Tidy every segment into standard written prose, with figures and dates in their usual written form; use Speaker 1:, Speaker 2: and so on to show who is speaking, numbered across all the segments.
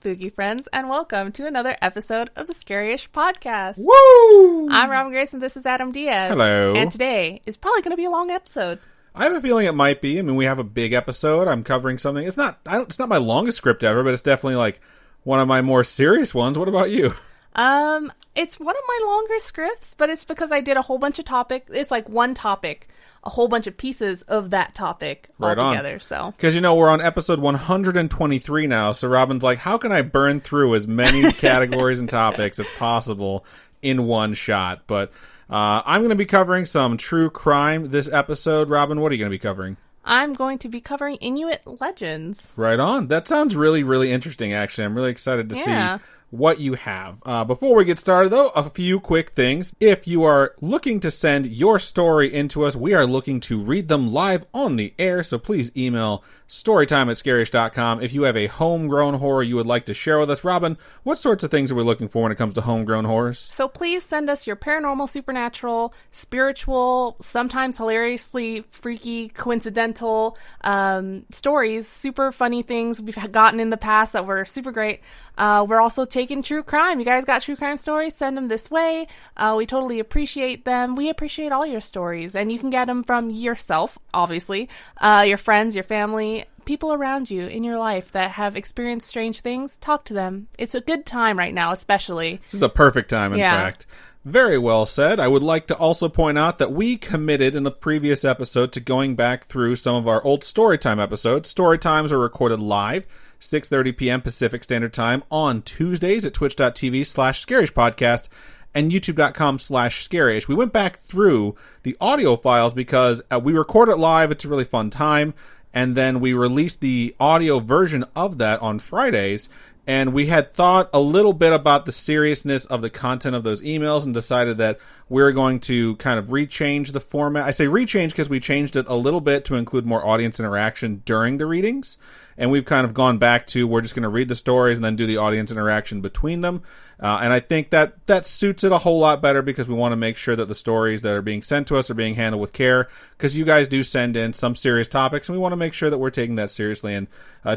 Speaker 1: spooky friends, and welcome to another episode of the Scaryish podcast.
Speaker 2: Woo!
Speaker 1: I'm Robin Grace, and this is Adam Diaz.
Speaker 2: Hello.
Speaker 1: And today is probably going to be a long episode.
Speaker 2: I have a feeling it might be. I mean, we have a big episode. I'm covering something. It's not my longest script ever, but it's definitely like one of my more serious ones. What about you?
Speaker 1: It's one of my longer scripts, but it's because I did a whole bunch of topics. It's like one topic, a whole bunch of pieces of that topic all together. So,
Speaker 2: because we're on episode 123 now, so Robin's like, how can I burn through as many categories and topics as possible in one shot? But I'm going to be covering some true crime this episode. Robin, what are you going to be covering?
Speaker 1: I'm going to be covering Inuit legends.
Speaker 2: Right on. That sounds really, really interesting, actually. I'm really excited to see what you have. Before we get started, though, a few quick things. If you are looking to send your story into us, we are looking to read them live on the air, so please email storytime@scaryish.com if you have a homegrown horror you would like to share with us. Robin, what sorts of things are we looking for when it comes to homegrown horrors?
Speaker 1: So please send us your paranormal, supernatural, spiritual, sometimes hilariously freaky, coincidental stories, super funny things we've gotten in the past that were super great. We're also taking true crime. You guys got true crime stories? Send them this way. We totally appreciate them. We appreciate all your stories, and you can get them from yourself, obviously, your friends, your family, people around you in your life that have experienced strange things. Talk to them. It's a good time right now, especially.
Speaker 2: This is a perfect time, in fact. Very well said. I would like to also point out that we committed in the previous episode to going back through some of our old Storytime episodes. Story times are recorded live, 6:30 p.m. Pacific Standard Time on Tuesdays at twitch.tv/Scaryish Podcast and youtube.com/Scaryish. We went back through the audio files because we record it live. It's a really fun time. And then we released the audio version of that on Fridays. And we had thought a little bit about the seriousness of the content of those emails and decided that we're going to kind of rechange the format. I say rechange because we changed it a little bit to include more audience interaction during the readings. And we've kind of gone back to we're just going to read the stories and then do the audience interaction between them. And I think that suits it a whole lot better because we want to make sure that the stories that are being sent to us are being handled with care, because you guys do send in some serious topics, and we want to make sure that we're taking that seriously and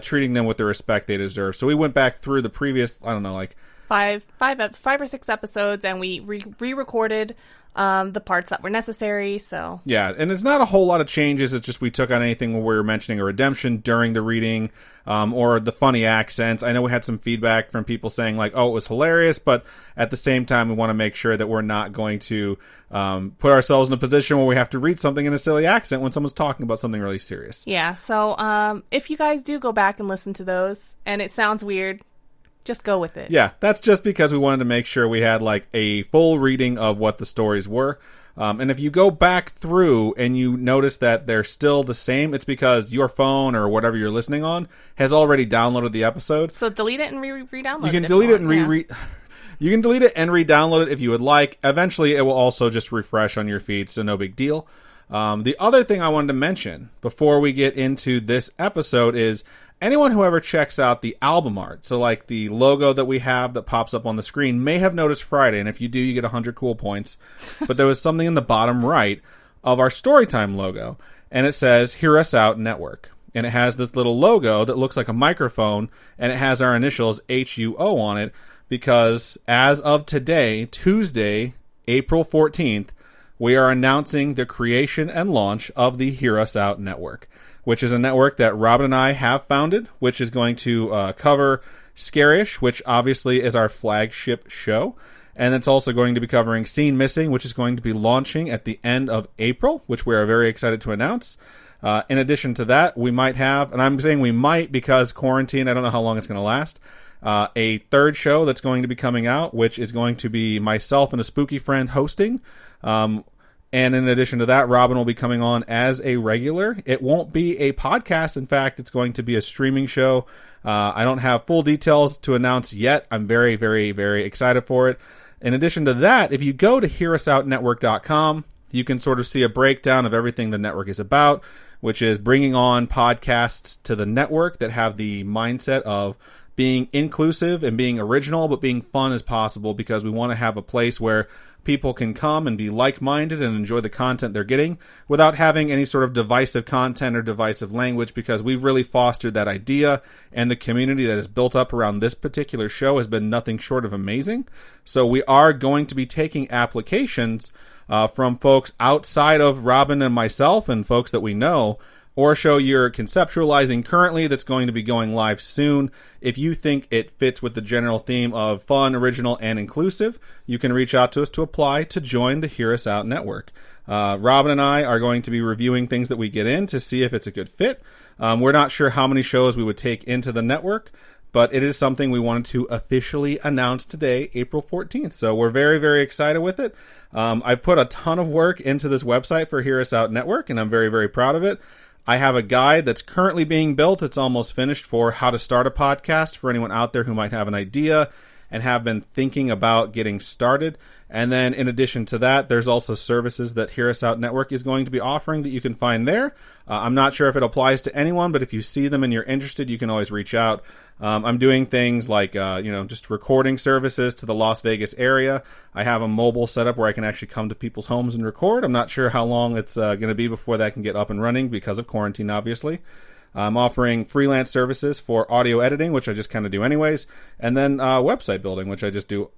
Speaker 2: treating them with the respect they deserve. So we went back through the previous, I don't know, like
Speaker 1: five or six episodes, and we re-recorded the parts that were necessary. So
Speaker 2: yeah, and it's not a whole lot of changes. It's just we took on anything where we were mentioning a redemption during the reading, or the funny accents. I know we had some feedback from people saying like, oh, it was hilarious, but at the same time we want to make sure that we're not going to put ourselves in a position where we have to read something in a silly accent when someone's talking about something really serious.
Speaker 1: Yeah, so if you guys do go back and listen to those and it sounds weird, just go with it.
Speaker 2: Yeah, that's just because we wanted to make sure we had like a full reading of what the stories were. And if you go back through and you notice that they're still the same, it's because your phone or whatever you're listening on has already downloaded the episode.
Speaker 1: So delete it and re-download it.
Speaker 2: You can delete it and You can delete it and re-download it if you would like. Eventually, it will also just refresh on your feed, so no big deal. The other thing I wanted to mention before we get into this episode is anyone who ever checks out the album art, so like the logo that we have that pops up on the screen, may have noticed Friday, and if you do, you get 100 cool points. But there was something in the bottom right of our Storytime logo, and it says, Hear Us Out Network. And it has this little logo that looks like a microphone, and it has our initials HUO on it, because as of today, Tuesday, April 14th, we are announcing the creation and launch of the Hear Us Out Network, which is a network that Robin and I have founded, which is going to cover Scaryish, which obviously is our flagship show. And it's also going to be covering Scene Missing, which is going to be launching at the end of April, which we are very excited to announce. In addition to that, we might have, and I'm saying we might because quarantine, I don't know how long it's going to last, a third show that's going to be coming out, which is going to be myself and a spooky friend hosting. And in addition to that, Robin will be coming on as a regular. It won't be a podcast. In fact, it's going to be a streaming show. I don't have full details to announce yet. I'm very, very, very excited for it. In addition to that, if you go to hearusoutnetwork.com, you can sort of see a breakdown of everything the network is about, which is bringing on podcasts to the network that have the mindset of being inclusive and being original, but being fun as possible, because we want to have a place where people can come and be like-minded and enjoy the content they're getting without having any sort of divisive content or divisive language, because we've really fostered that idea, and the community that is built up around this particular show has been nothing short of amazing. So we are going to be taking applications from folks outside of Robin and myself and folks that we know, or a show you're conceptualizing currently that's going to be going live soon. If you think it fits with the general theme of fun, original, and inclusive, you can reach out to us to apply to join the Hear Us Out Network. Robin and I are going to be reviewing things that we get in to see if it's a good fit. We're not sure how many shows we would take into the network, but it is something we wanted to officially announce today, April 14th. So we're very, very excited with it. I put a ton of work into this website for Hear Us Out Network, and I'm very, very proud of it. I have a guide that's currently being built. It's almost finished, for how to start a podcast for anyone out there who might have an idea and have been thinking about getting started. And then in addition to that, there's also services that Hear Us Out Network is going to be offering that you can find there. I'm not sure if it applies to anyone, but if you see them and you're interested, you can always reach out. I'm doing things like, just recording services to the Las Vegas area. I have a mobile setup where I can actually come to people's homes and record. I'm not sure how long it's going to be before that can get up and running because of quarantine, obviously. I'm offering freelance services for audio editing, which I just kind of do anyways, and then website building, which I just do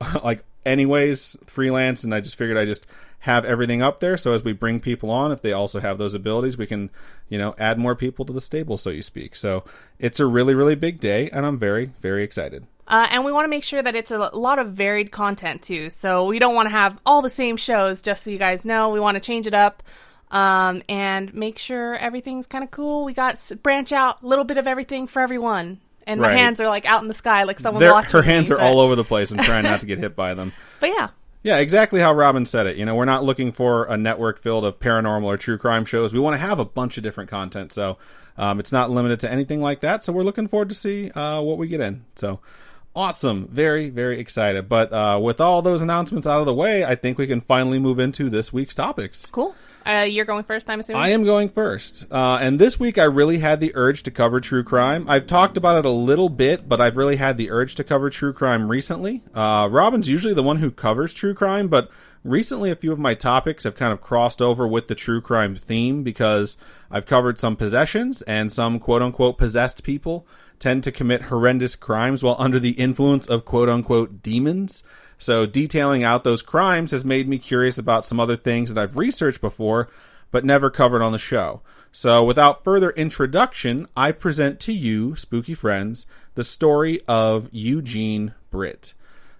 Speaker 2: anyways, freelance, and I just figured I just have everything up there, so as we bring people on, if they also have those abilities, we can, add more people to the stable, so you speak. So it's a really, really big day, and I'm very, very excited.
Speaker 1: And we want to make sure that it's a lot of varied content, too. So we don't want to have all the same shows, just so you guys know. We want to change it up. And make sure everything's kind of cool. We got branch out a little bit of everything for everyone. And my hands are out in the sky like someone's watching
Speaker 2: her hands are all over the place. I'm trying not to get hit by them.
Speaker 1: But yeah.
Speaker 2: Yeah, exactly how Robin said it. We're not looking for a network filled of paranormal or true crime shows. We want to have a bunch of different content. So it's not limited to anything like that. So we're looking forward to see what we get in. So awesome. Very, very excited. But with all those announcements out of the way, I think we can finally move into this week's topics.
Speaker 1: Cool. You're going first, I'm assuming?
Speaker 2: I am going first. And this week I really had the urge to cover true crime. I've talked about it a little bit, but I've really had the urge to cover true crime recently. Robin's usually the one who covers true crime, but recently a few of my topics have kind of crossed over with the true crime theme, because I've covered some possessions, and some quote-unquote possessed people tend to commit horrendous crimes while under the influence of quote-unquote demons. So detailing out those crimes has made me curious about some other things that I've researched before, but never covered on the show. So without further introduction, I present to you, spooky friends, the story of Eugene Britt.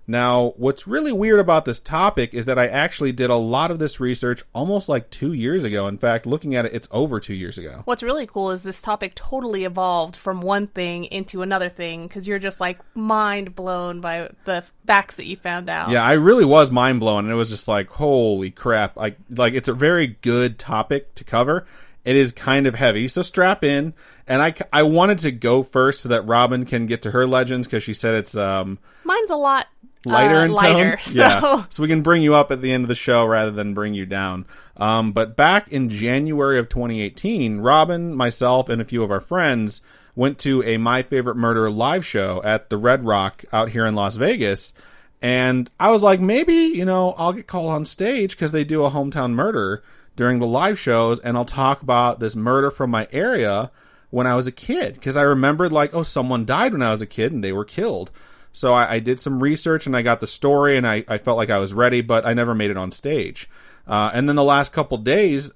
Speaker 2: Now, what's really weird about this topic is that I actually did a lot of this research almost 2 years ago. In fact, looking at it, it's over 2 years ago.
Speaker 1: What's really cool is this topic totally evolved from one thing into another thing, because you're just mind blown by the facts that you found out.
Speaker 2: Yeah, I really was mind blown, and it was just holy crap. It's a very good topic to cover. It is kind of heavy, so strap in. And I wanted to go first so that Robin can get to her legends, because she said it's
Speaker 1: mine's a lot
Speaker 2: lighter in tone.
Speaker 1: So.
Speaker 2: Yeah. So we can bring you up at the end of the show rather than bring you down. But back in January of 2018, Robin, myself, and a few of our friends went to a My Favorite Murder live show at the Red Rock out here in Las Vegas. And I was like, maybe, I'll get called on stage because they do a hometown murder during the live shows, and I'll talk about this murder from my area when I was a kid. Because I remembered someone died when I was a kid and they were killed. So I did some research and I got the story, and I felt like I was ready, but I never made it on stage. And then the last couple days,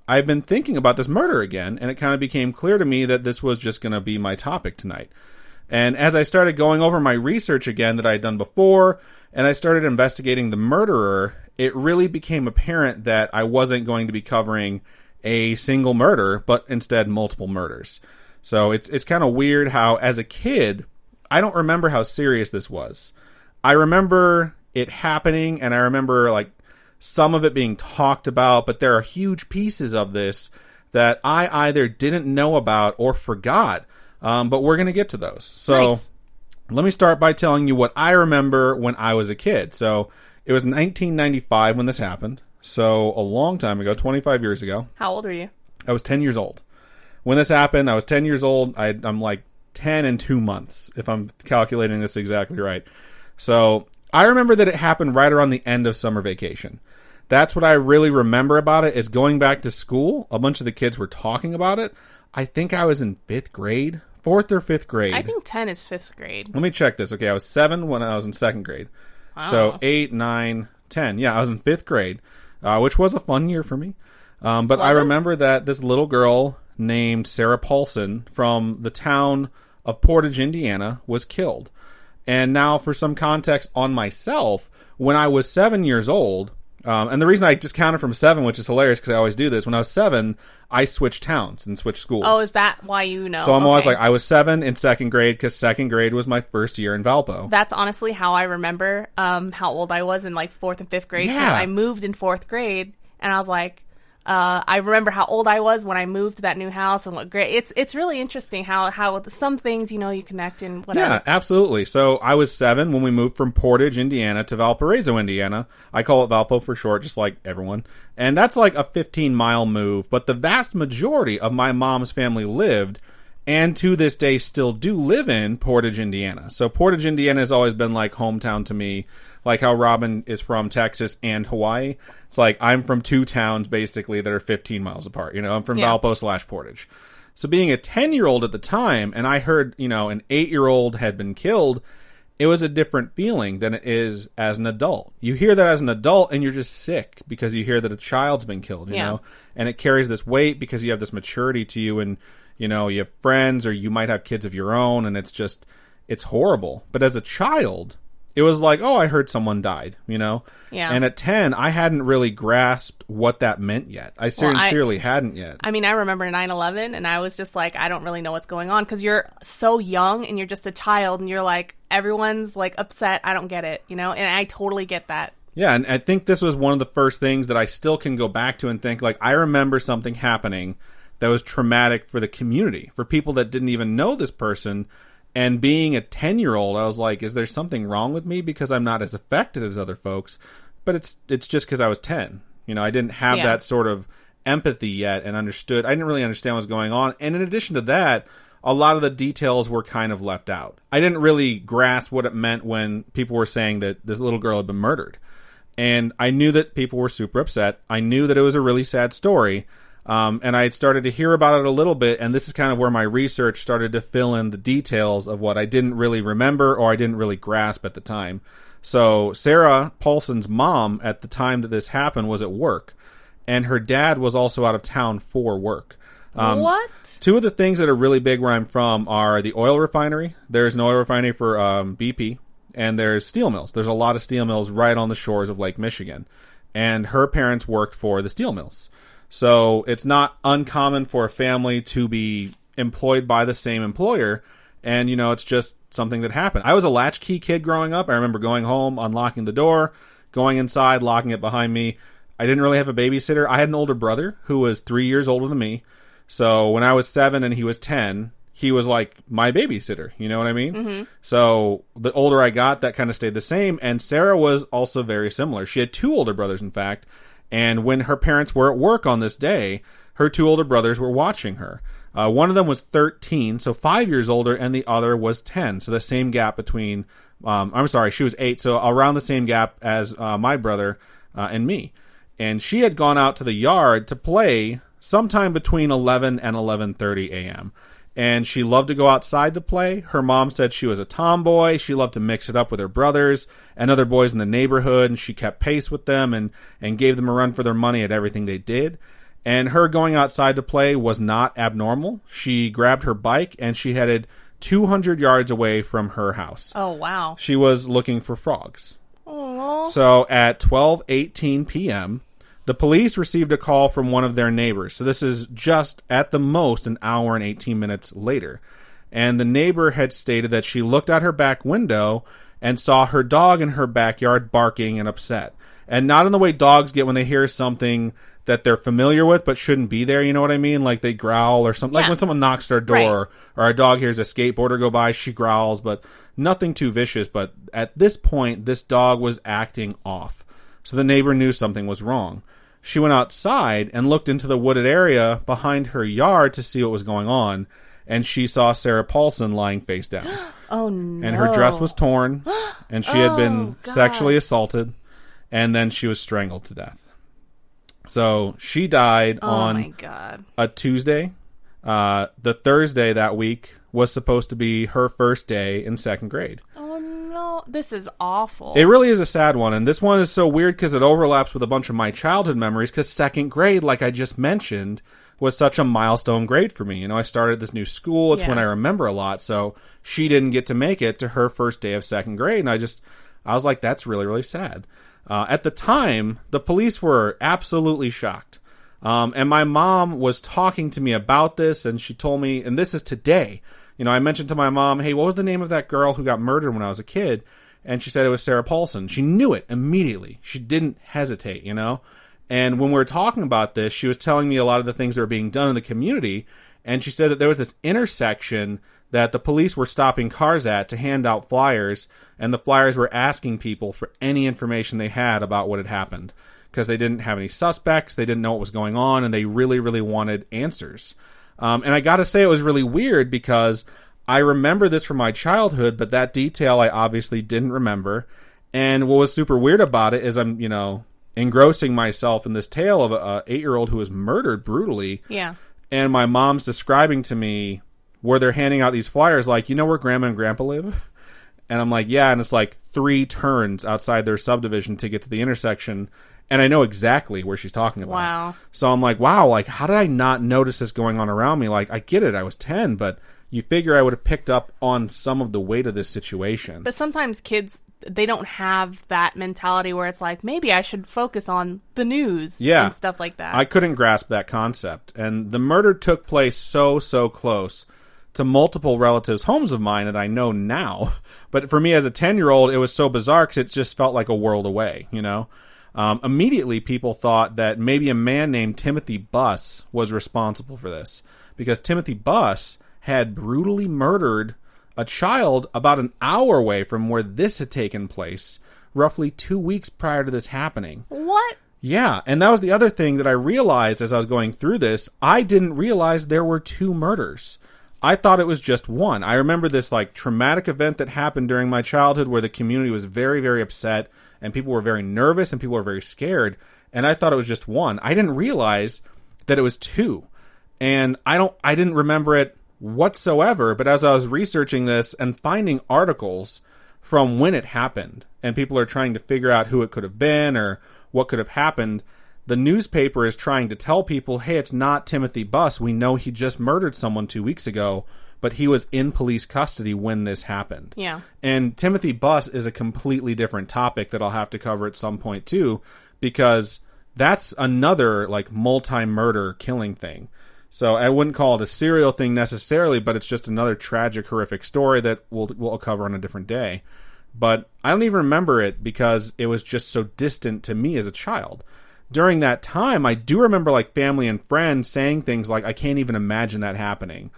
Speaker 2: I've been thinking about this murder again, and it kind of became clear to me that this was just going to be my topic tonight. And as I started going over my research again that I had done before, and I started investigating the murderer, it really became apparent that I wasn't going to be covering a single murder, but instead multiple murders. So it's kind of weird how, as a kid, I don't remember how serious this was. I remember it happening, and I remember some of it being talked about, but there are huge pieces of this that I either didn't know about or forgot. But we're going to get to those. So nice. Let me start by telling you what I remember when I was a kid. So it was 1995 when this happened. So a long time ago, 25 years ago.
Speaker 1: How old are you?
Speaker 2: I was 10 years old. When this happened, I was 10 years old. I'm 10 and 2 months, if I'm calculating this exactly right. So I remember that it happened right around the end of summer vacation. That's what I really remember about it, is going back to school. A bunch of the kids were talking about it. I think I was in 5th grade, 4th or 5th grade.
Speaker 1: I think 10 is 5th grade.
Speaker 2: Let me check this. Okay, I was 7 when I was in 2nd grade. Wow. So 8, 9, 10. Yeah, I was in 5th grade, which was a fun year for me. But I remember that this little girl named Sarah Paulson from the town of Portage, Indiana, was killed. And now for some context on myself, when I was 7 years old, and the reason I just counted from 7, which is hilarious because I always do this, when I was 7, I switched towns and switched schools.
Speaker 1: Oh, is that why you know?
Speaker 2: So I'm always like, I was 7 in 2nd grade because 2nd grade was my first year in Valpo.
Speaker 1: That's honestly how I remember how old I was in like 4th and 5th grade.
Speaker 2: Yeah.
Speaker 1: I moved in 4th grade, and I was like, I remember how old I was when I moved to that new house and what grade. It's really interesting how with some things, you connect and whatever.
Speaker 2: Yeah, absolutely. So I was 7 when we moved from Portage, Indiana to Valparaiso, Indiana. I call it Valpo for short, just like everyone. And that's like a 15-mile move. But the vast majority of my mom's family lived, and to this day still do live in, Portage, Indiana. So Portage, Indiana has always been like hometown to me. Like how Robin is from Texas and Hawaii. It's like I'm from 2 towns, basically, that are 15 miles apart. I'm from Valpo/Portage. So being a 10-year-old at the time, and I heard, an 8-year-old had been killed, it was a different feeling than it is as an adult. You hear that as an adult, and you're just sick because you hear that a child's been killed, you know? And it carries this weight because you have this maturity to you, and, you have friends, or you might have kids of your own, and it's horrible. But as a child, it was like, oh, I heard someone died, Yeah. And at 10, I hadn't really grasped what that meant yet. I sincerely hadn't yet.
Speaker 1: I mean, I remember 9/11, and I was just like, I don't really know what's going on, because you're so young, and you're just a child, and you're like, everyone's like upset. I don't get it, And I totally get that.
Speaker 2: Yeah, and I think this was one of the first things that I still can go back to and think, like, I remember something happening that was traumatic for the community, for people that didn't even know this person. And being a 10-year-old, I was like, is there something wrong with me because I'm not as affected as other folks? But it's just because I was 10. I didn't have that sort of empathy yet and understood. I didn't really understand what was going on. And in addition to that, a lot of the details were kind of left out. I didn't really grasp what it meant when people were saying that this little girl had been murdered. And I knew that people were super upset. I knew that it was a really sad story. And I had started to hear about it a little bit, and this is kind of where my research started to fill in the details of what I didn't really remember or I didn't really grasp at the time. So Sarah Paulson's mom at the time that this happened was at work, and her dad was also out of town for work.
Speaker 1: What?
Speaker 2: 2 of the things that are really big where I'm from are the oil refinery. There's an oil refinery for BP, and there's steel mills. There's a lot of steel mills right on the shores of Lake Michigan, and her parents worked for the steel mills. So it's not uncommon for a family to be employed by the same employer. And, it's just something that happened. I was a latchkey kid growing up. I remember going home, unlocking the door, going inside, locking it behind me. I didn't really have a babysitter. I had an older brother who was 3 years older than me. So when I was 7 and he was 10, he was like my babysitter. You know what I mean? Mm-hmm. So the older I got, that kind of stayed the same. And Sarah was also very similar. She had 2 older brothers, in fact. And when her parents were at work on this day, her 2 older brothers were watching her. One of them was 13, so 5 years older, and the other was 10. So the same gap between, she was 8, so around the same gap as my brother and me. And she had gone out to the yard to play sometime between 11 and 11:30 a.m. And she loved to go outside to play. Her mom said she was a tomboy. She loved to mix it up with her brothers and other boys in the neighborhood, and she kept pace with them and gave them a run for their money at everything they did. And her going outside to play was not abnormal. She grabbed her bike and she headed 200 yards away from her house.
Speaker 1: Oh, wow.
Speaker 2: She was looking for frogs.
Speaker 1: Aww.
Speaker 2: So at 12:18 p.m., the police received a call from one of their neighbors. So this is just at the most an hour and 18 minutes later. And the neighbor had stated that she looked out her back window and saw her dog in her backyard barking and upset. And not in the way dogs get when they hear something that they're familiar with but shouldn't be there, you know what I mean? Like they growl or something. Yeah. Like when someone knocks at our door, right, or our dog hears a skateboarder go by, she growls, but nothing too vicious. But at this point, this dog was acting off. So the neighbor knew something was wrong. She went outside and looked into the wooded area behind her yard to see what was going on. and she saw Sarah Paulson lying face down.
Speaker 1: Oh, no.
Speaker 2: And her dress was torn, and she had been
Speaker 1: God.
Speaker 2: sexually assaulted, and then she was strangled to death. So she died on a Tuesday. The Thursday that week was supposed to be her first day in second grade.
Speaker 1: Oh, no. This is awful.
Speaker 2: It really is a sad one, and this one is so weird because it overlaps with a bunch of my childhood memories, because second grade, like I just mentioned, was such a milestone grade for me. You know, I started this new school. It's when I remember a lot, so she didn't get to make it to her first day of second grade, and I was like, that's really, really sad. At the time, the police were absolutely shocked. And my mom was talking to me about this, and she told me, and this is today, you know, I mentioned to my mom, hey, what was the name of that girl who got murdered when I was a kid? And she said it was Sarah Paulson. She knew it immediately. She didn't hesitate, you know? And when we were talking about this, she was telling me a lot of the things that were being done in the community, and she said that there was this intersection that the police were stopping cars at to hand out flyers, and the flyers were asking people for any information they had about what had happened, because they didn't have any suspects, they didn't know what was going on, and they really, really wanted answers. And I gotta say, it was really weird, because I remember this from my childhood, but that detail I obviously didn't remember. And what was super weird about it is I'm, you know, engrossing myself in this tale of a 8-year-old who was murdered brutally.
Speaker 1: Yeah.
Speaker 2: And my mom's describing to me where they're handing out these flyers, like, you know where Grandma and Grandpa live? And I'm like, yeah, and it's like 3 turns outside their subdivision to get to the intersection. And I know exactly where she's talking about.
Speaker 1: Wow.
Speaker 2: So I'm like, wow, like, how did I not notice this going on around me? Like, I get it, I was 10, but you figure I would have picked up on some of the weight of this situation.
Speaker 1: But sometimes kids, they don't have that mentality where it's like, maybe I should focus on the news and stuff like that.
Speaker 2: I couldn't grasp that concept. And the murder took place so close to multiple relatives' homes of mine that I know now. But for me as a 10-year-old, it was so bizarre because it just felt like a world away, you know? Immediately, people thought that maybe a man named Timothy Buss was responsible for this, because Timothy Buss had brutally murdered a child about an hour away from where this had taken place, roughly 2 weeks prior to this happening.
Speaker 1: What?
Speaker 2: Yeah, and that was the other thing that I realized as I was going through this. I didn't realize there were 2 murders. I thought it was just one. I remember this like traumatic event that happened during my childhood where the community was very, very upset, and people were very nervous, and people were very scared, and I thought it was just one. I didn't realize that it was 2, and I didn't remember it whatsoever. But as I was researching this and finding articles from when it happened, and people are trying to figure out who it could have been or what could have happened, the newspaper is trying to tell people, hey, it's not Timothy Buss. We know he just murdered someone 2 weeks ago, but he was in police custody when this happened.
Speaker 1: Yeah.
Speaker 2: And Timothy Buss is a completely different topic that I'll have to cover at some point too, because that's another like multi-murder killing thing. So I wouldn't call it a serial thing necessarily, but it's just another tragic, horrific story that we'll cover on a different day. But I don't even remember it because it was just so distant to me as a child. During that time, I do remember like family and friends saying things like, I can't even imagine that happening.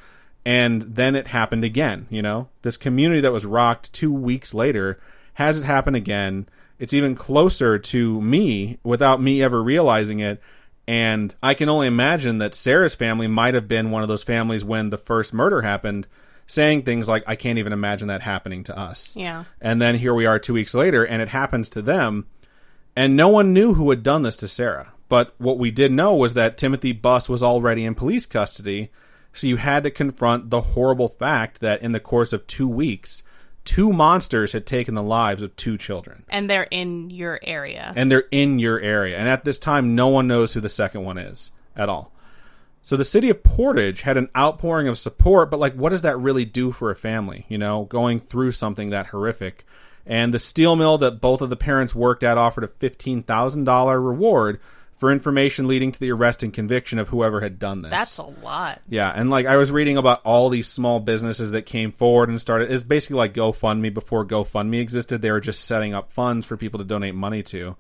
Speaker 2: And then it happened again, you know? This community that was rocked 2 weeks later has it happen again. It's even closer to me without me ever realizing it. And I can only imagine that Sarah's family might have been one of those families when the first murder happened, saying things like, I can't even imagine that happening to us.
Speaker 1: Yeah.
Speaker 2: And then here we are 2 weeks later, and it happens to them. And no one knew who had done this to Sarah. But what we did know was that Timothy Buss was already in police custody, so you had to confront the horrible fact that in the course of 2 weeks, 2 monsters had taken the lives of 2 children.
Speaker 1: And they're in your area.
Speaker 2: And at this time, no one knows who the second one is at all. So the city of Portage had an outpouring of support, but like, what does that really do for a family, you know, going through something that horrific? And the steel mill that both of the parents worked at offered a $15,000 reward for information leading to the arrest and conviction of whoever had done this.
Speaker 1: That's a lot.
Speaker 2: Yeah, and like I was reading about all these small businesses that came forward and started. It's basically like GoFundMe before GoFundMe existed. They were just setting up funds for people to donate money to.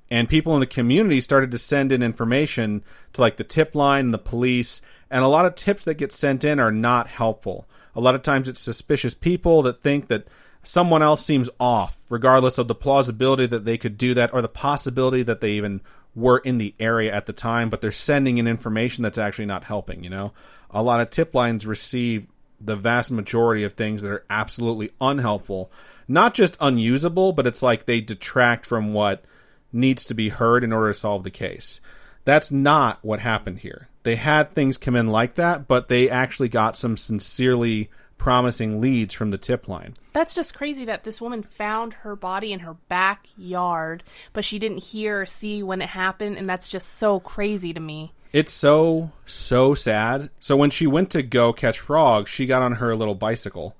Speaker 2: And people in the community started to send in information to like the tip line and the police. And a lot of tips that get sent in are not helpful. A lot of times it's suspicious people that think that someone else seems off, regardless of the plausibility that they could do that or the possibility that they even were in the area at the time, but they're sending in information that's actually not helping, you know? A lot of tip lines receive the vast majority of things that are absolutely unhelpful. Not just unusable, but it's like they detract from what needs to be heard in order to solve the case. That's not what happened here. They had things come in like that, but they actually got some sincerely promising leads from the tip line.
Speaker 1: That's just crazy that this woman found her body in her backyard, but she didn't hear or see when it happened, and that's just so crazy to me.
Speaker 2: It's so sad. So when she went to go catch frogs, she got on her little bicycle,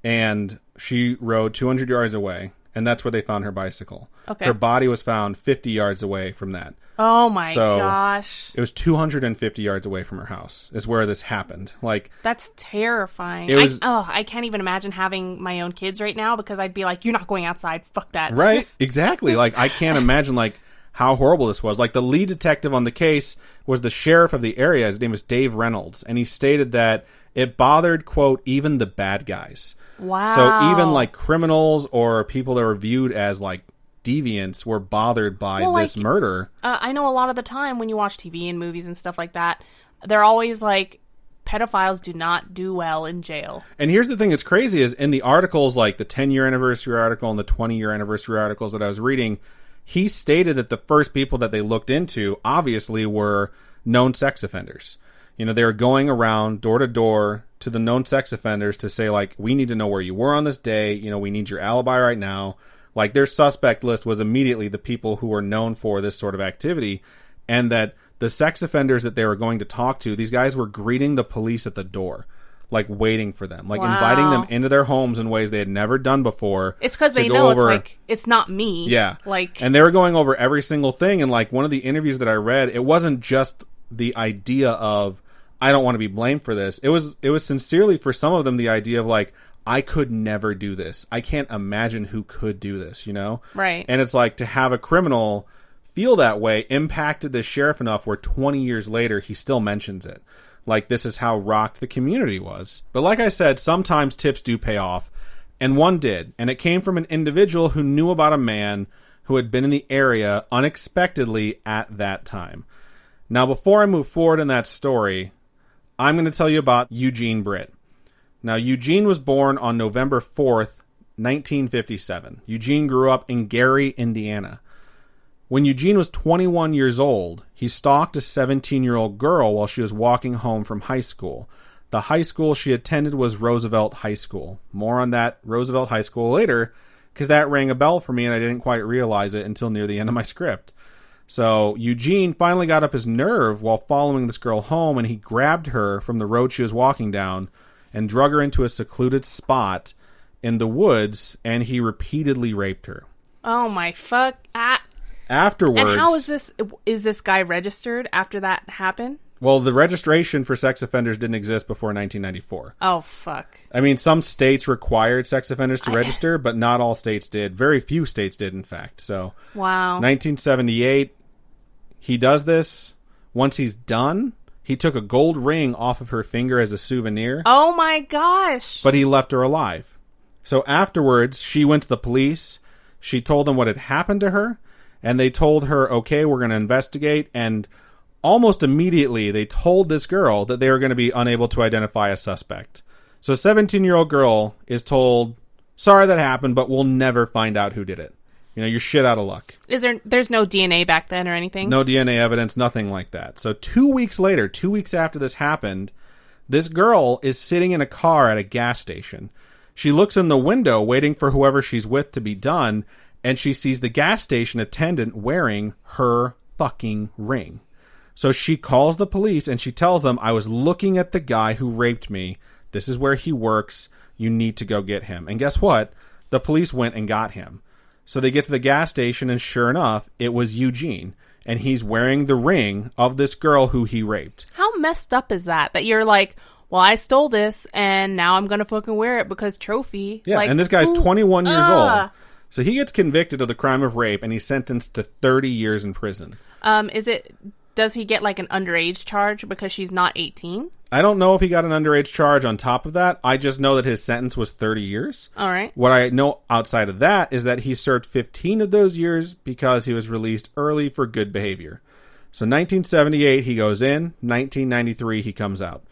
Speaker 2: and she rode 200 yards away, and that's where they found her bicycle.
Speaker 1: Okay.
Speaker 2: Her body was found 50 yards away from that.
Speaker 1: Oh my gosh.
Speaker 2: It was 250 yards away from her house is where this happened. Like,
Speaker 1: that's terrifying. I can't even imagine having my own kids right now because I'd be like, you're not going outside. Fuck that.
Speaker 2: Right? Exactly. Like, I can't imagine like how horrible this was. Like, the lead detective on the case was the sheriff of the area. His name was Dave Reynolds, and he stated that it bothered, quote, even the bad guys.
Speaker 1: Wow.
Speaker 2: So even like criminals or people that were viewed as like deviants were bothered by this murder.
Speaker 1: I know a lot of the time when you watch TV and movies and stuff like that, they're always like, pedophiles do not do well in jail.
Speaker 2: And here's the thing that's crazy is in the articles, like the 10-year anniversary article and the 20-year anniversary articles that I was reading, he stated that the first people that they looked into obviously were known sex offenders. You know, they were going around door to door to the known sex offenders to say, like, we need to know where you were on this day. You know, we need your alibi right now. Like, their suspect list was immediately the people who were known for this sort of activity, and that the sex offenders that they were going to talk to, these guys were greeting the police at the door, like waiting for them, like inviting them into their homes in ways they had never done before.
Speaker 1: It's because they know it's like, it's not me.
Speaker 2: Yeah.
Speaker 1: Like,
Speaker 2: and they were going over every single thing. And like one of the interviews that I read, it wasn't just the idea of, I don't want to be blamed for this. It was sincerely for some of them the idea of like, I could never do this. I can't imagine who could do this, you know?
Speaker 1: Right.
Speaker 2: And it's like to have a criminal feel that way impacted the sheriff enough where 20 years later he still mentions it. Like, this is how rocked the community was. But like I said, sometimes tips do pay off. And one did. And it came from an individual who knew about a man who had been in the area unexpectedly at that time. Now, before I move forward in that story, I'm going to tell you about Eugene Britt. Now, Eugene was born on November 4th, 1957. Eugene grew up in Gary, Indiana. When Eugene was 21 years old, he stalked a 17-year-old girl while she was walking home from high school. The high school she attended was Roosevelt High School. More on that Roosevelt High School later, because that rang a bell for me and I didn't quite realize it until near the end of my script. So Eugene finally got up his nerve while following this girl home, and he grabbed her from the road she was walking down and drug her into a secluded spot in the woods, and he repeatedly raped her.
Speaker 1: Oh my fuck.
Speaker 2: Afterwards...
Speaker 1: And how is this guy registered after that happened?
Speaker 2: Well, the registration for sex offenders didn't exist before 1994.
Speaker 1: Oh, fuck.
Speaker 2: I mean, some states required sex offenders to register, but not all states did. Very few states did, in fact. So,
Speaker 1: wow.
Speaker 2: 1978, he does this. Once he's done, he took a gold ring off of her finger as a souvenir.
Speaker 1: Oh, my gosh.
Speaker 2: But he left her alive. So afterwards, she went to the police. She told them what had happened to her. And they told her, okay, we're going to investigate. And almost immediately, they told this girl that they were going to be unable to identify a suspect. So a 17-year-old girl is told, sorry that happened, but we'll never find out who did it. You know, you're shit out of luck.
Speaker 1: There's no DNA back then or anything?
Speaker 2: No DNA evidence, nothing like that. So 2 weeks later, 2 weeks after this happened, this girl is sitting in a car at a gas station. She looks in the window waiting for whoever she's with to be done, and she sees the gas station attendant wearing her fucking ring. So she calls the police and she tells them, I was looking at the guy who raped me. This is where he works. You need to go get him. And guess what? The police went and got him. So they get to the gas station and sure enough, it was Eugene. And he's wearing the ring of this girl who he raped.
Speaker 1: How messed up is that? That you're like, well, I stole this and now I'm going to fucking wear it because trophy.
Speaker 2: Yeah,
Speaker 1: like,
Speaker 2: and this guy's 21 years old. So he gets convicted of the crime of rape and he's sentenced to 30 years in prison.
Speaker 1: Does he get like an underage charge because she's not 18?
Speaker 2: I don't know if he got an underage charge on top of that. I just know that his sentence was 30 years.
Speaker 1: All right.
Speaker 2: What I know outside of that is that he served 15 of those years because he was released early for good behavior. So 1978, he goes in. 1993, he comes out.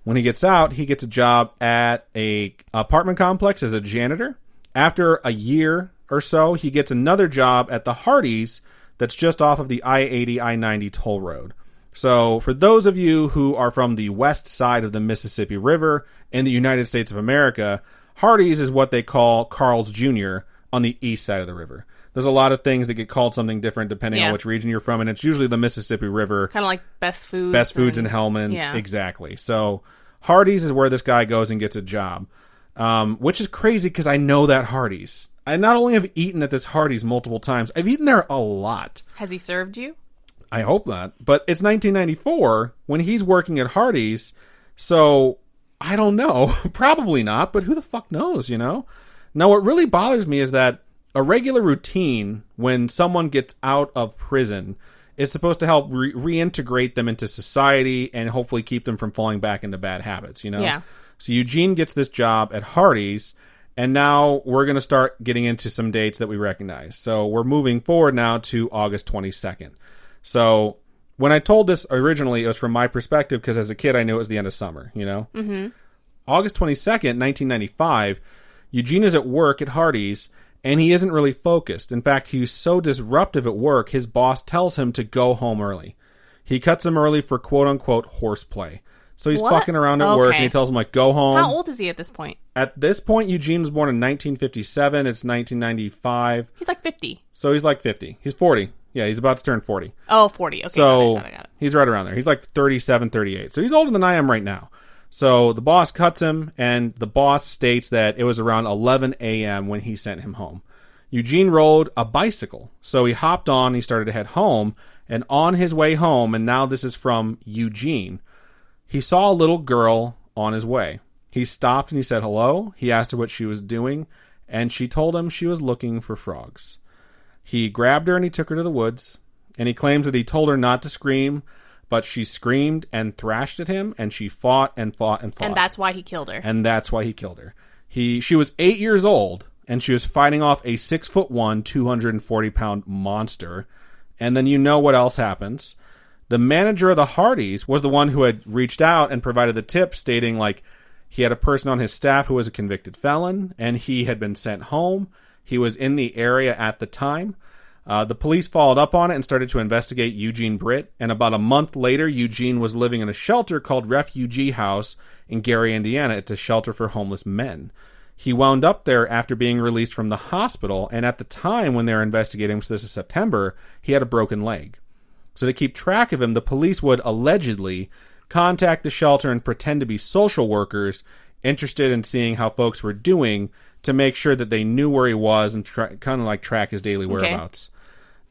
Speaker 2: When he gets out, he gets a job at a apartment complex as a janitor. After a year or so, he gets another job at the Hardee's that's just off of the I-80, I-90 toll road. So for those of you who are from the west side of the Mississippi River in the United States of America, Hardee's is what they call Carl's Jr. on the east side of the river. There's a lot of things that get called something different depending on which region you're from, and it's usually the Mississippi River.
Speaker 1: Kind of like Best Foods.
Speaker 2: Best Foods and Hellman's. Yeah. Exactly. So Hardee's is where this guy goes and gets a job, which is crazy because I know that Hardee's. I not only have eaten at this Hardee's multiple times, I've eaten there a lot.
Speaker 1: Has he served you?
Speaker 2: I hope not. But it's 1994 when he's working at Hardee's, so I don't know. Probably not, but who the fuck knows, you know? Now, what really bothers me is that a regular routine when someone gets out of prison is supposed to help reintegrate them into society and hopefully keep them from falling back into bad habits, you know?
Speaker 1: Yeah.
Speaker 2: So Eugene gets this job at Hardee's, and now we're going to start getting into some dates that we recognize. So we're moving forward now to August 22nd. So when I told this originally, it was from my perspective because as a kid I knew it was the end of summer, you know? Mm-hmm. August 22nd, 1995, Eugene is at work at Hardee's, and he isn't really focused. In fact, he's so disruptive at work, his boss tells him to go home early. He cuts him early for quote-unquote horseplay. So he's fucking around at work, and he tells him, like, go home.
Speaker 1: How old is he at this point?
Speaker 2: At this point, Eugene was born in 1957. It's 1995.
Speaker 1: He's like 50.
Speaker 2: So he's like 50. He's 40. Yeah, he's about to turn 40.
Speaker 1: Oh, 40. Okay,
Speaker 2: so
Speaker 1: got it.
Speaker 2: He's right around there. He's like 37, 38. So he's older than I am right now. So the boss cuts him, and the boss states that it was around 11 a.m. when he sent him home. Eugene rode a bicycle. So he hopped on, he started to head home, and on his way home, and now this is from Eugene, he saw a little girl on his way. He stopped and he said hello. He asked her what she was doing, and she told him she was looking for frogs. He grabbed her and he took her to the woods, and he claims that he told her not to scream, but she screamed and thrashed at him, and she fought and fought and fought.
Speaker 1: And that's why he killed her.
Speaker 2: She was 8 years old, and she was fighting off a 6'1", 240-pound monster. And then you know what else happens. The manager of the Hardee's was the one who had reached out and provided the tip, stating, like, he had a person on his staff who was a convicted felon, and he had been sent home. He was in the area at the time. The police followed up on it and started to investigate Eugene Britt, and about a month later, Eugene was living in a shelter called Refugee House in Gary, Indiana. It's a shelter for homeless men. He wound up there after being released from the hospital, and at the time when they were investigating him, so this is September, he had a broken leg. So to keep track of him, the police would allegedly contact the shelter and pretend to be social workers interested in seeing how folks were doing to make sure that they knew where he was and kind of like track his daily whereabouts.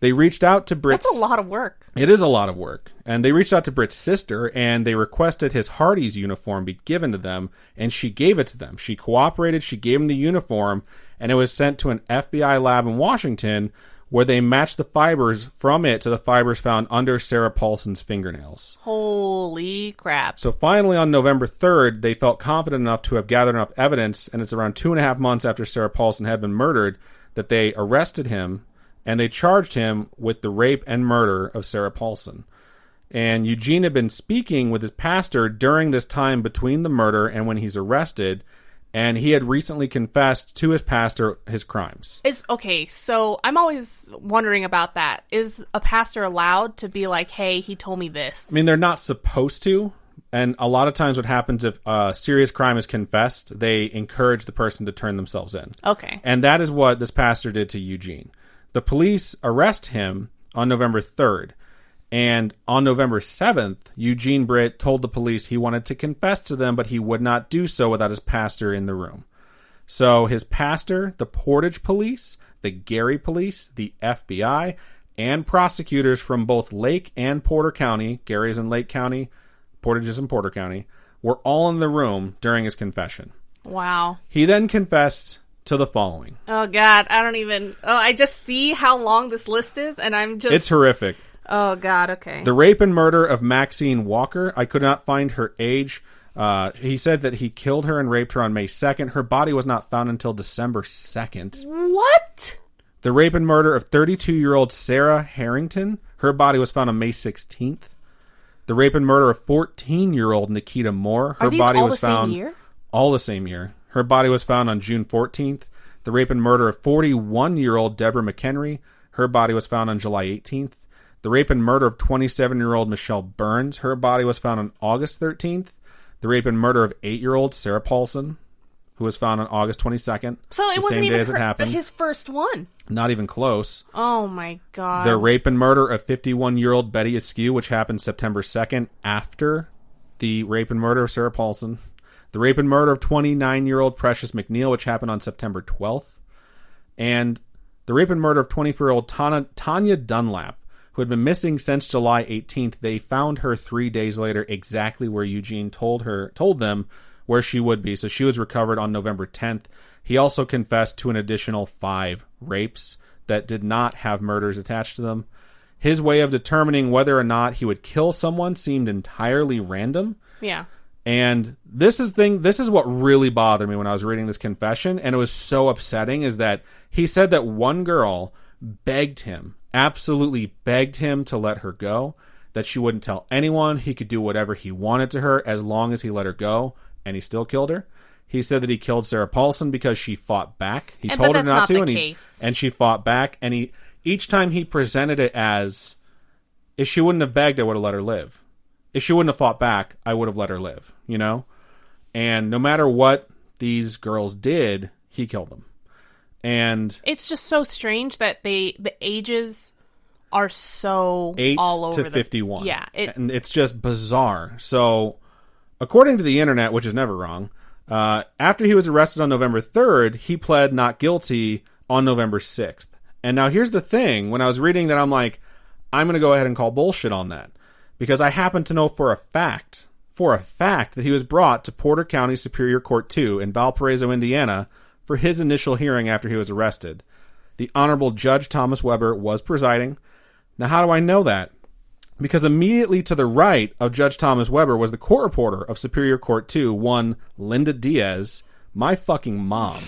Speaker 2: They reached out to Britt's...
Speaker 1: That's a lot of work.
Speaker 2: It is a lot of work. And they reached out to Britt's sister, and they requested his Hardee's uniform be given to them, and she gave it to them. She cooperated, she gave him the uniform, and it was sent to an FBI lab in Washington, where they matched the fibers from it to the fibers found under Sarah Paulson's fingernails.
Speaker 1: Holy crap.
Speaker 2: So finally, on November 3rd, they felt confident enough to have gathered enough evidence, and it's around 2.5 months after Sarah Paulson had been murdered, that they arrested him, and they charged him with the rape and murder of Sarah Paulson. And Eugene had been speaking with his pastor during this time between the murder and when he's arrested, and he had recently confessed to his pastor his crimes.
Speaker 1: Okay, so I'm always wondering about that. Is a pastor allowed to be like, hey, he told me this?
Speaker 2: I mean, they're not supposed to. And a lot of times what happens if a serious crime is confessed, they encourage the person to turn themselves in.
Speaker 1: Okay.
Speaker 2: And that is what this pastor did to Eugene. The police arrest him on November 3rd. And on November 7th, Eugene Britt told the police he wanted to confess to them, but he would not do so without his pastor in the room. So his pastor, the Portage Police, the Gary Police, the FBI, and prosecutors from both Lake and Porter County, Gary's in Lake County, Portage is in Porter County, were all in the room during his confession.
Speaker 1: Wow.
Speaker 2: He then confessed to the following.
Speaker 1: Oh, God. I just see how long this list is, and I'm just...
Speaker 2: It's horrific.
Speaker 1: Oh, God, okay.
Speaker 2: The rape and murder of Maxine Walker. I could not find her age. He said that he killed her and raped her on May 2nd. Her body was not found until December 2nd.
Speaker 1: What?
Speaker 2: The rape and murder of 32-year-old Sarah Harrington. Her body was found on May 16th. The rape and murder of 14-year-old Nikita Moore. Her body was found
Speaker 1: same year?
Speaker 2: all the same year. Her body was found on June 14th. The rape and murder of 41-year-old Deborah McHenry. Her body was found on July 18th. The rape and murder of 27-year-old Michelle Burns. Her body was found on August 13th. The rape and murder of 8-year-old Sarah Paulson, who was found on August 22nd.
Speaker 1: So it wasn't even his first one.
Speaker 2: Not even close.
Speaker 1: Oh, my God.
Speaker 2: The rape and murder of 51-year-old Betty Askew, which happened September 2nd after the rape and murder of Sarah Paulson. The rape and murder of 29-year-old Precious McNeil, which happened on September 12th. And the rape and murder of 24-year-old Tanya Dunlap, who had been missing since July 18th. They found her 3 days later exactly where Eugene told them where she would be. So she was recovered on November 10th. He also confessed to an additional 5 rapes that did not have murders attached to them. His way of determining whether or not he would kill someone seemed entirely random.
Speaker 1: Yeah.
Speaker 2: And this is what really bothered me when I was reading this confession, and it was so upsetting, is that he said that one girl absolutely begged him to let her go, that she wouldn't tell anyone, he could do whatever he wanted to her as long as he let her go, and he still killed her. He said that he killed Sarah Paulson because she fought back. He told her not to, and she fought back, and each time he presented it as, if she wouldn't have begged, I would have let her live. If she wouldn't have fought back, I would have let her live, you know? And no matter what these girls did, he killed them. And
Speaker 1: it's just so strange that the ages are so
Speaker 2: 8
Speaker 1: all over
Speaker 2: to 51.
Speaker 1: Yeah.
Speaker 2: And it's just bizarre. So, according to the internet, which is never wrong, after he was arrested on November 3rd, he pled not guilty on November 6th. And now here's the thing. When I was reading that, I'm like, I'm going to go ahead and call bullshit on that. Because I happen to know for a fact that he was brought to Porter County Superior Court 2 in Valparaiso, Indiana, for his initial hearing after he was arrested. The Honorable Judge Thomas Weber was presiding. Now, how do I know that? Because immediately to the right of Judge Thomas Weber was the court reporter of Superior Court 2, one Linda Diaz, my fucking mom.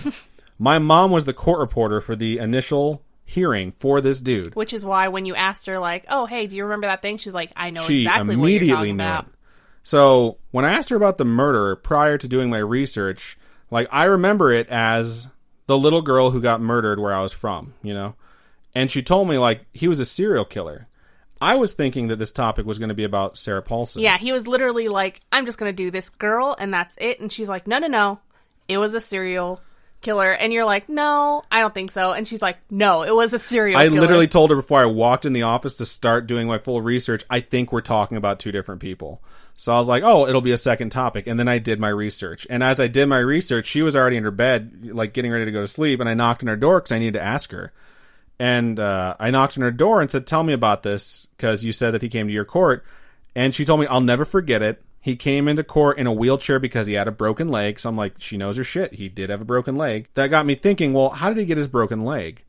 Speaker 2: My mom was the court reporter for the initial hearing for this dude.
Speaker 1: Which is why when you asked her, like, oh, hey, do you remember that thing? She's like, I know exactly what you're talking about.
Speaker 2: So when I asked her about the murder prior to doing my research, like, I remember it as the little girl who got murdered where I was from, you know? And she told me, like, he was a serial killer. I was thinking that this topic was going to be about Sarah Paulson.
Speaker 1: Yeah, he was literally like, I'm just going to do this girl and that's it. And she's like, no. It was a serial killer. And you're like, no, I don't think so. And she's like, no, it was a serial killer.
Speaker 2: I literally told her before I walked in the office to start doing my full research, I think we're talking about 2 different people. So I was like, oh, it'll be a second topic. And then I did my research. And as I did my research, she was already in her bed, like getting ready to go to sleep. And I knocked on her door because I needed to ask her. And I knocked on her door and said, tell me about this, because you said that he came to your court. And she told me, I'll never forget it. He came into court in a wheelchair because he had a broken leg. So I'm like, she knows her shit. He did have a broken leg. That got me thinking, well, how did he get his broken leg?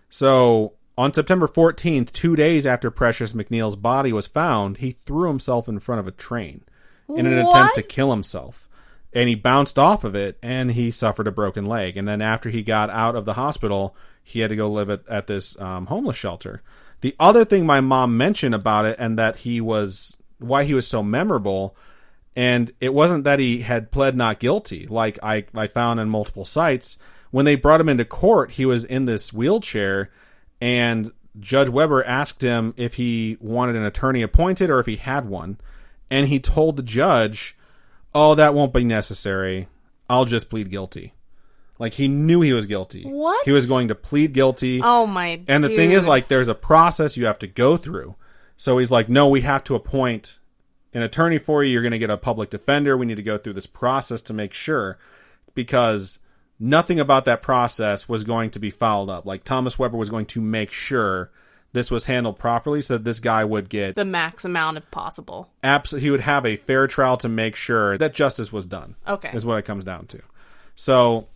Speaker 2: So on September 14th, 2 days after Precious McNeil's body was found, he threw himself in front of a train in an attempt to kill himself. And he bounced off of it, and he suffered a broken leg. And then after he got out of the hospital, he had to go live at this homeless shelter. The other thing my mom mentioned about it, and that why he was so memorable, and it wasn't that he had pled not guilty, like I found in multiple sites. When they brought him into court, he was in this wheelchair, and Judge Weber asked him if he wanted an attorney appointed or if he had one. And he told the judge, oh, that won't be necessary. I'll just plead guilty. Like, he knew he was guilty.
Speaker 1: What?
Speaker 2: He was going to plead guilty.
Speaker 1: Oh, my God.
Speaker 2: And the thing is, like, there's a process you have to go through. So he's like, no, we have to appoint an attorney for you. You're going to get a public defender. We need to go through this process to make sure. Because nothing about that process was going to be fouled up. Like, Thomas Weber was going to make sure this was handled properly so that this guy would get
Speaker 1: the max amount of possible.
Speaker 2: He would have a fair trial to make sure that justice was done.
Speaker 1: Okay.
Speaker 2: Is what it comes down to. So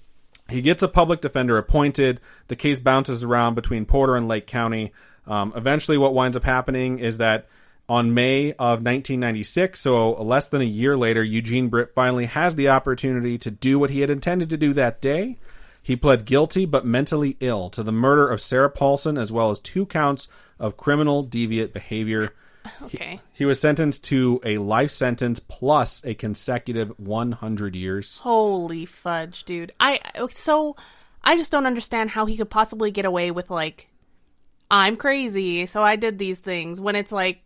Speaker 2: he gets a public defender appointed. The case bounces around between Porter and Lake County. Eventually what winds up happening is that on May of 1996, so less than a year later, Eugene Britt finally has the opportunity to do what he had intended to do that day. He pled guilty but mentally ill to the murder of Sarah Paulson, as well as 2 counts of criminal deviant behavior.
Speaker 1: Okay.
Speaker 2: He was sentenced to a life sentence plus a consecutive 100 years.
Speaker 1: Holy fudge, dude. I just don't understand how he could possibly get away with, like, I'm crazy, so I did these things, when it's like,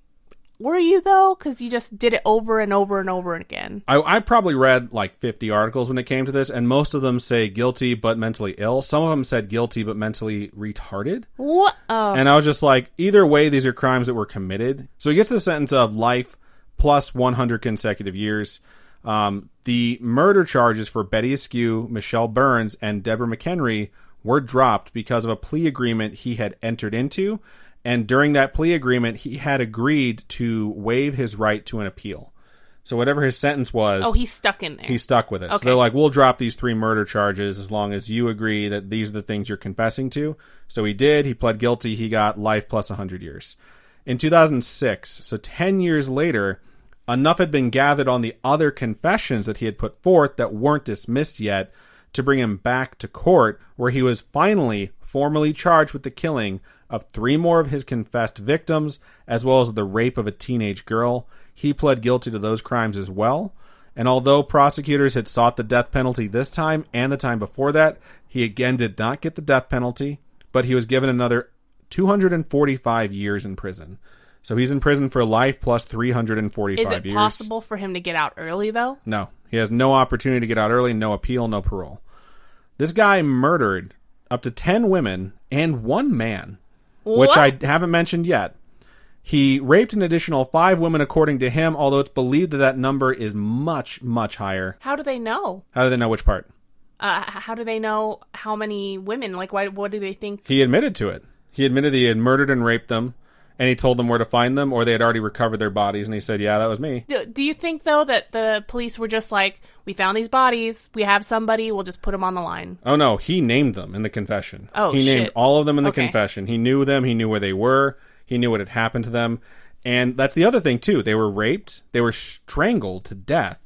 Speaker 1: were you, though? Because you just did it over and over and over again.
Speaker 2: I probably read like 50 articles when it came to this, and most of them say guilty but mentally ill. Some of them said guilty but mentally retarded.
Speaker 1: What? Oh.
Speaker 2: And I was just like, either way, these are crimes that were committed. So he gets the sentence of life plus 100 consecutive years. The murder charges for Betty Askew, Michelle Burns, and Deborah McHenry were dropped because of a plea agreement he had entered into. And during that plea agreement, he had agreed to waive his right to an appeal. So whatever his sentence was...
Speaker 1: Oh, he's stuck in there.
Speaker 2: He's stuck with it. Okay. So they're like, we'll drop these 3 murder charges as long as you agree that these are the things you're confessing to. So he did. He pled guilty. He got life plus 100 years. In 2006, so 10 years later, enough had been gathered on the other confessions that he had put forth that weren't dismissed yet to bring him back to court, where he was finally formally charged with the killing of 3 more of his confessed victims, as well as the rape of a teenage girl. He pled guilty to those crimes as well. And although prosecutors had sought the death penalty this time and the time before that, he again did not get the death penalty, but he was given another 245 years in prison. So he's in prison for life plus 345 years.
Speaker 1: Is it possible for him to get out early, though?
Speaker 2: No. He has no opportunity to get out early, no appeal, no parole. This guy murdered up to 10 women and 1 man.
Speaker 1: What?
Speaker 2: Which I haven't mentioned yet. He raped an additional 5 women according to him, although it's believed that that number is much, much higher.
Speaker 1: How do they know?
Speaker 2: How do they know which part?
Speaker 1: How do they know how many women? Like, what do they think?
Speaker 2: He admitted to it. He admitted he had murdered and raped them, and he told them where to find them, or they had already recovered their bodies, and he said, yeah, that was me.
Speaker 1: Do you think, though, that the police were just like, we found these bodies, we have somebody, we'll just put them on the line?
Speaker 2: Oh, no, he named them in the confession.
Speaker 1: Oh,
Speaker 2: He named
Speaker 1: shit.
Speaker 2: all of them in the confession. He knew them, he knew where they were, he knew what had happened to them, and that's the other thing, too. They were raped, they were strangled to death,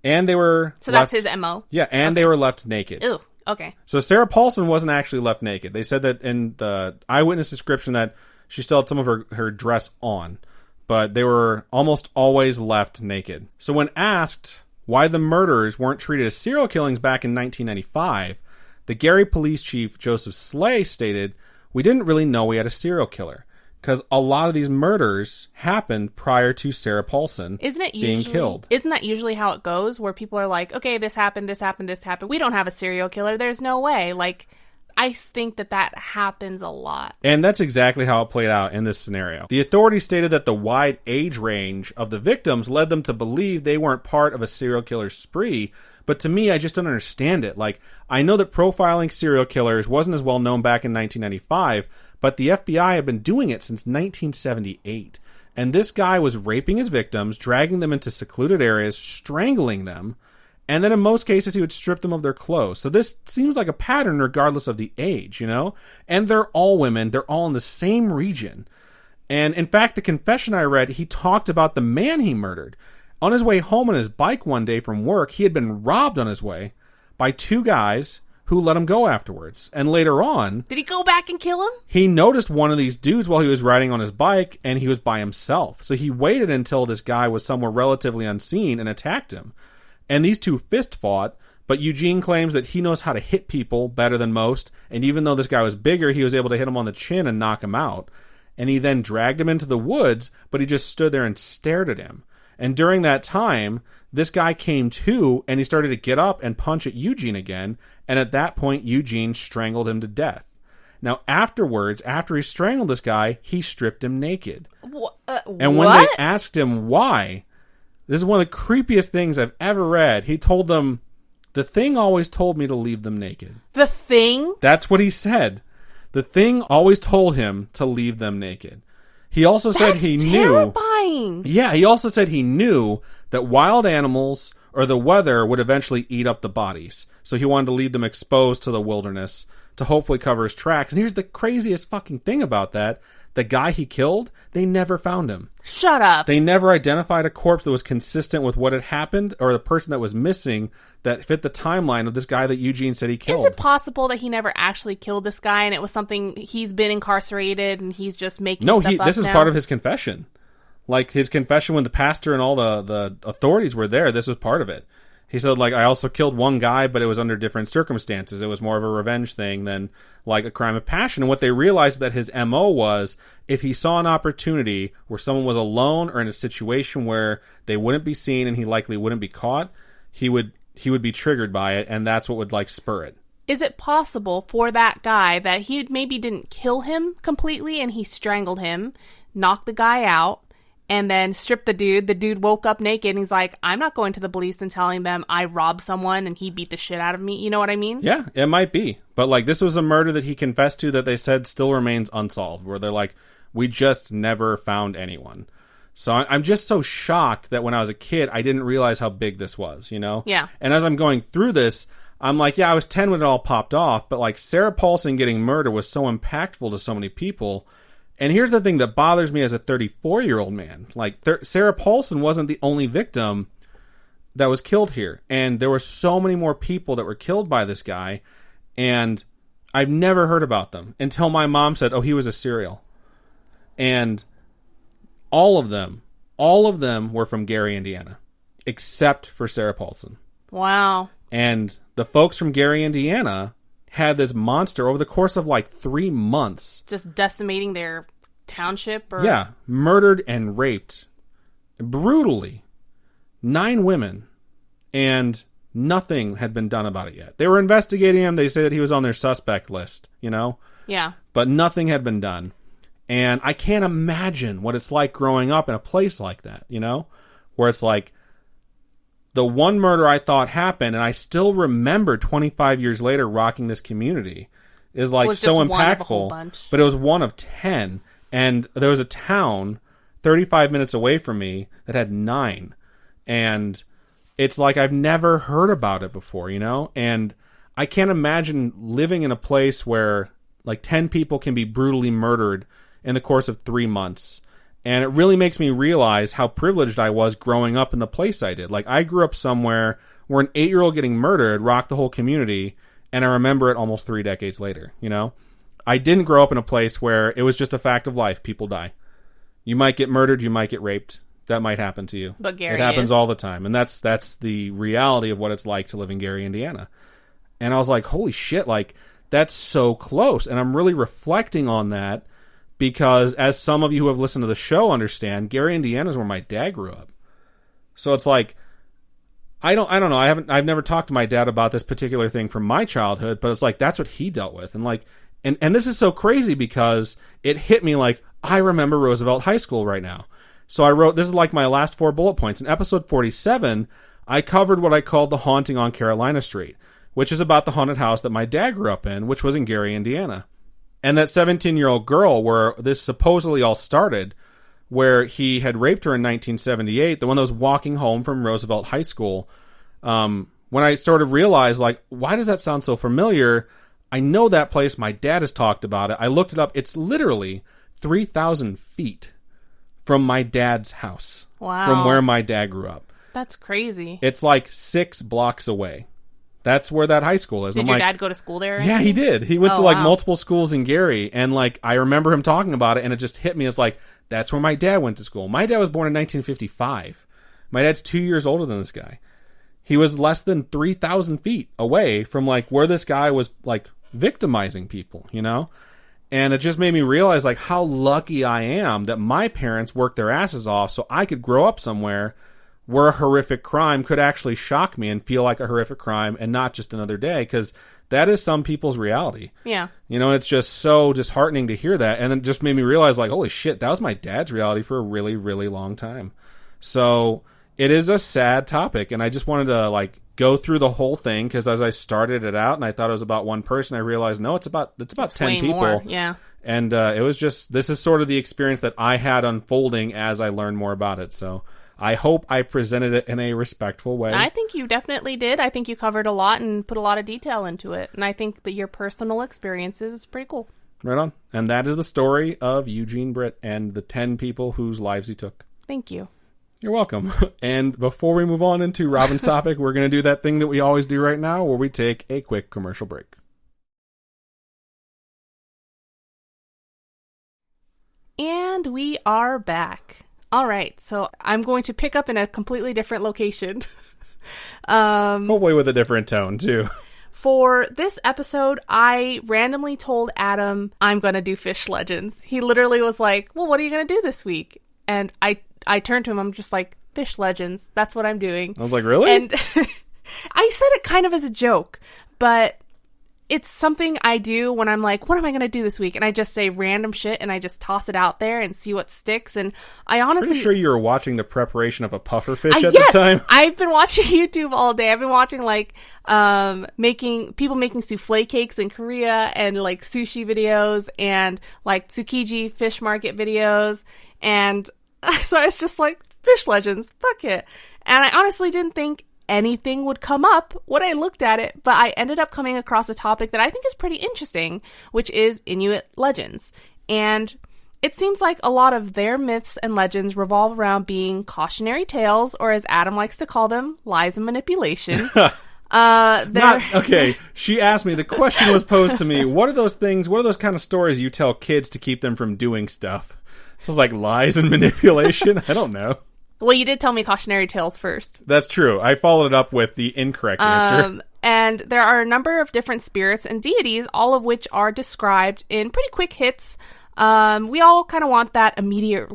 Speaker 2: and they were
Speaker 1: So that's his MO?
Speaker 2: Yeah, and they were left naked.
Speaker 1: Ew, okay.
Speaker 2: So Sarah Paulson wasn't actually left naked. They said that in the eyewitness description that she still had some of her dress on, but they were almost always left naked. So when asked why the murders weren't treated as serial killings back in 1995, the Gary police chief, Joseph Slay, stated, we didn't really know we had a serial killer, because a lot of these murders happened prior to Sarah Paulson being killed.
Speaker 1: Isn't that usually how it goes, where people are like, okay, this happened, this happened, this happened. We don't have a serial killer. There's no way. Like, I think that happens a lot.
Speaker 2: And that's exactly how it played out in this scenario. The authorities stated that the wide age range of the victims led them to believe they weren't part of a serial killer spree. But to me, I just don't understand it. Like, I know that profiling serial killers wasn't as well known back in 1995, but the FBI had been doing it since 1978. And this guy was raping his victims, dragging them into secluded areas, strangling them, and then in most cases, he would strip them of their clothes. So this seems like a pattern regardless of the age, you know? And they're all women. They're all in the same region. And in fact, the confession I read, he talked about the man he murdered. On his way home on his bike one day from work, he had been robbed on his way by 2 guys who let him go afterwards. And later on...
Speaker 1: Did he go back and kill him?
Speaker 2: He noticed one of these dudes while he was riding on his bike, and he was by himself. So he waited until this guy was somewhere relatively unseen and attacked him. And these 2 fist fought, but Eugene claims that he knows how to hit people better than most, and even though this guy was bigger, he was able to hit him on the chin and knock him out. And he then dragged him into the woods, but he just stood there and stared at him. And during that time, this guy came to, and he started to get up and punch at Eugene again, and at that point, Eugene strangled him to death. Now, afterwards, after he strangled this guy, he stripped him naked. And when they asked him why... This is one of the creepiest things I've ever read. He told them, the thing always told me to leave them naked.
Speaker 1: The thing?
Speaker 2: That's what he said. The thing always told him to leave them naked. He also said he knew...
Speaker 1: That's terrifying.
Speaker 2: Yeah, he also said he knew that wild animals or the weather would eventually eat up the bodies. So he wanted to leave them exposed to the wilderness to hopefully cover his tracks. And here's the craziest fucking thing about that. The guy he killed, they never found him.
Speaker 1: Shut up.
Speaker 2: They never identified a corpse that was consistent with what had happened or the person that was missing that fit the timeline of this guy that Eugene said he killed.
Speaker 1: Is it possible that he never actually killed this guy and it was something he's been incarcerated and he's just making stuff up
Speaker 2: this is
Speaker 1: now?
Speaker 2: part of his confession. Like, his confession when the pastor and all the authorities were there, this was part of it. He said, like, I also killed one guy, but it was under different circumstances. It was more of a revenge thing than, like, a crime of passion. And what they realized that his MO was, if he saw an opportunity where someone was alone or in a situation where they wouldn't be seen and he likely wouldn't be caught, he would be triggered by it, and that's what would, like, spur it.
Speaker 1: Is it possible for that guy that he maybe didn't kill him completely and he strangled him, knocked the guy out, and then stripped the dude? The dude woke up naked and he's like, I'm not going to the police and telling them I robbed someone and he beat the shit out of me. You know what I mean?
Speaker 2: Yeah, it might be. But, like, this was a murder that he confessed to that they said still remains unsolved, where they're like, we just never found anyone. So I'm just so shocked that when I was a kid, I didn't realize how big this was, you know?
Speaker 1: Yeah.
Speaker 2: And as I'm going through this, I'm like, yeah, I was 10 when it all popped off, but, like, Sarah Paulson getting murdered was so impactful to so many people. And here's the thing that bothers me as a 34-year-old man. Like, Sarah Paulson wasn't the only victim that was killed here. And there were so many more people that were killed by this guy. And I've never heard about them until my mom said, oh, he was a serial. And all of them were from Gary, Indiana, except for Sarah Paulson.
Speaker 1: Wow.
Speaker 2: And the folks from Gary, Indiana had this monster over the course of like 3 months.
Speaker 1: Just decimating their township? Or...
Speaker 2: Yeah. Murdered and raped brutally 9 women. And nothing had been done about it yet. They were investigating him. They say that he was on their suspect list, you know?
Speaker 1: Yeah.
Speaker 2: But nothing had been done. And I can't imagine what it's like growing up in a place like that, you know? Where it's like, the one murder I thought happened, and I still remember 25 years later rocking this community, is like so impactful. But it was one of 10. And there was a town 35 minutes away from me that had 9. And it's like I've never heard about it before, you know? And I can't imagine living in a place where like 10 people can be brutally murdered in the course of 3 months. And it really makes me realize how privileged I was growing up in the place I did. Like, I grew up somewhere where an 8-year-old getting murdered rocked the whole community, and I remember it almost 3 decades later, you know? I didn't grow up in a place where it was just a fact of life. People die. You might get murdered, you might get raped. That might happen to you.
Speaker 1: But Gary,
Speaker 2: it happens all the time. And that's the reality of what it's like to live in Gary, Indiana. And I was like, holy shit, like, that's so close. And I'm really reflecting on that. Because as some of you who have listened to the show understand, Gary, Indiana is where my dad grew up. So it's like, I don't know. I've never talked to my dad about this particular thing from my childhood, but it's like, that's what he dealt with. And like, and this is so crazy because it hit me like, I remember Roosevelt High School right now. So I wrote, this is like my last 4 bullet points. In episode 47, I covered what I called the haunting on Carolina Street, which is about the haunted house that my dad grew up in, which was in Gary, Indiana. And that 17-year-old girl where this supposedly all started, where he had raped her in 1978, the one that was walking home from Roosevelt High School, when I sort of realized, like, why does that sound so familiar? I know that place. My dad has talked about it. I looked it up. It's literally 3,000 feet from my dad's house.
Speaker 1: Wow.
Speaker 2: From where my dad grew up.
Speaker 1: That's crazy.
Speaker 2: It's like 6 blocks away. That's where that high school is.
Speaker 1: Did your dad go to school there?
Speaker 2: Yeah, he did. He went to like multiple schools in Gary. And like, I remember him talking about it and it just hit me as like, that's where my dad went to school. My dad was born in 1955. My dad's 2 years older than this guy. He was less than 3,000 feet away from like where this guy was like victimizing people, you know? And it just made me realize like how lucky I am that my parents worked their asses off so I could grow up somewhere where a horrific crime could actually shock me and feel like a horrific crime and not just another day, because that is some people's reality.
Speaker 1: Yeah.
Speaker 2: You know, it's just so disheartening to hear that. And it just made me realize, like, holy shit, that was my dad's reality for a really, really long time. So it is a sad topic. And I just wanted to, like, go through the whole thing, because as I started it out and I thought it was about one person, I realized, no, it's about 10 people.
Speaker 1: More. Yeah.
Speaker 2: And it was just, this is sort of the experience that I had unfolding as I learned more about it. So I hope I presented it in a respectful way.
Speaker 1: I think you definitely did. I think you covered a lot and put a lot of detail into it. And I think that your personal experiences is pretty cool.
Speaker 2: Right on. And that is the story of Eugene Britt and the 10 people whose lives he took.
Speaker 1: Thank you.
Speaker 2: You're welcome. And before we move on into Robin's topic, we're going to do that thing that we always do right now, where we take a quick commercial break. And
Speaker 1: we are back. All right, so I'm going to pick up in a completely different location.
Speaker 2: Hopefully with a different tone, too.
Speaker 1: For this episode, I randomly told Adam I'm going to do fish legends. He literally was like, well, what are you going to do this week? And I turned to him, I'm just like, fish legends. That's what I'm doing.
Speaker 2: I was like, really?
Speaker 1: And I said it kind of as a joke, but it's something I do when I'm like, what am I going to do this week? And I just say random shit and I just toss it out there and see what sticks. And I honestly...
Speaker 2: Pretty sure you were watching the preparation of a puffer fish at the time.
Speaker 1: I've been watching YouTube all day. I've been watching like people making souffle cakes in Korea and like sushi videos and like tsukiji fish market videos. And so it's just like, fish legends, fuck it. And I honestly didn't think anything would come up when I looked at it, but I ended up coming across a topic that I think is pretty interesting, which is Inuit legends. And it seems like a lot of their myths and legends revolve around being cautionary tales, or as Adam likes to call them, lies and manipulation.
Speaker 2: Okay, she asked me, the question was posed to me, what are those kind of stories you tell kids to keep them from doing stuff? So it's like lies and manipulation? I don't know.
Speaker 1: Well, you did tell me cautionary tales first.
Speaker 2: That's true. I followed it up with the incorrect answer.
Speaker 1: And there are a number of different spirits and deities, all of which are described in pretty quick hits. We all kind of want that immediate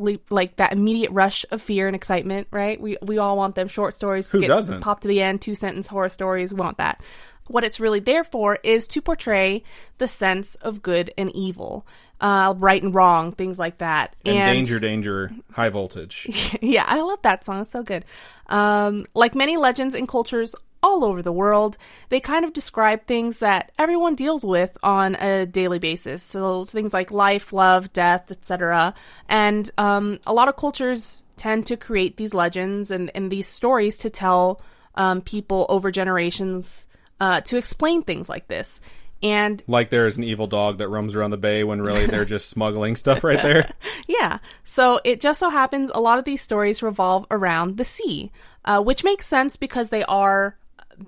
Speaker 1: rush of fear and excitement, right? We all want them short stories.
Speaker 2: Who doesn't?
Speaker 1: Pop to the end, 2-sentence horror stories. We want that. What it's really there for is to portray the sense of good and evil. Right and wrong, things like that.
Speaker 2: And danger, high voltage.
Speaker 1: Yeah, I love that song. It's so good. Like many legends and cultures all over the world, they kind of describe things that everyone deals with on a daily basis. So things like life, love, death, etc. And a lot of cultures tend to create these legends and these stories to tell people over generations to explain things like this. And
Speaker 2: like there's an evil dog that roams around the bay when really they're just smuggling stuff right there.
Speaker 1: Yeah. So it just so happens a lot of these stories revolve around the sea, which makes sense because they are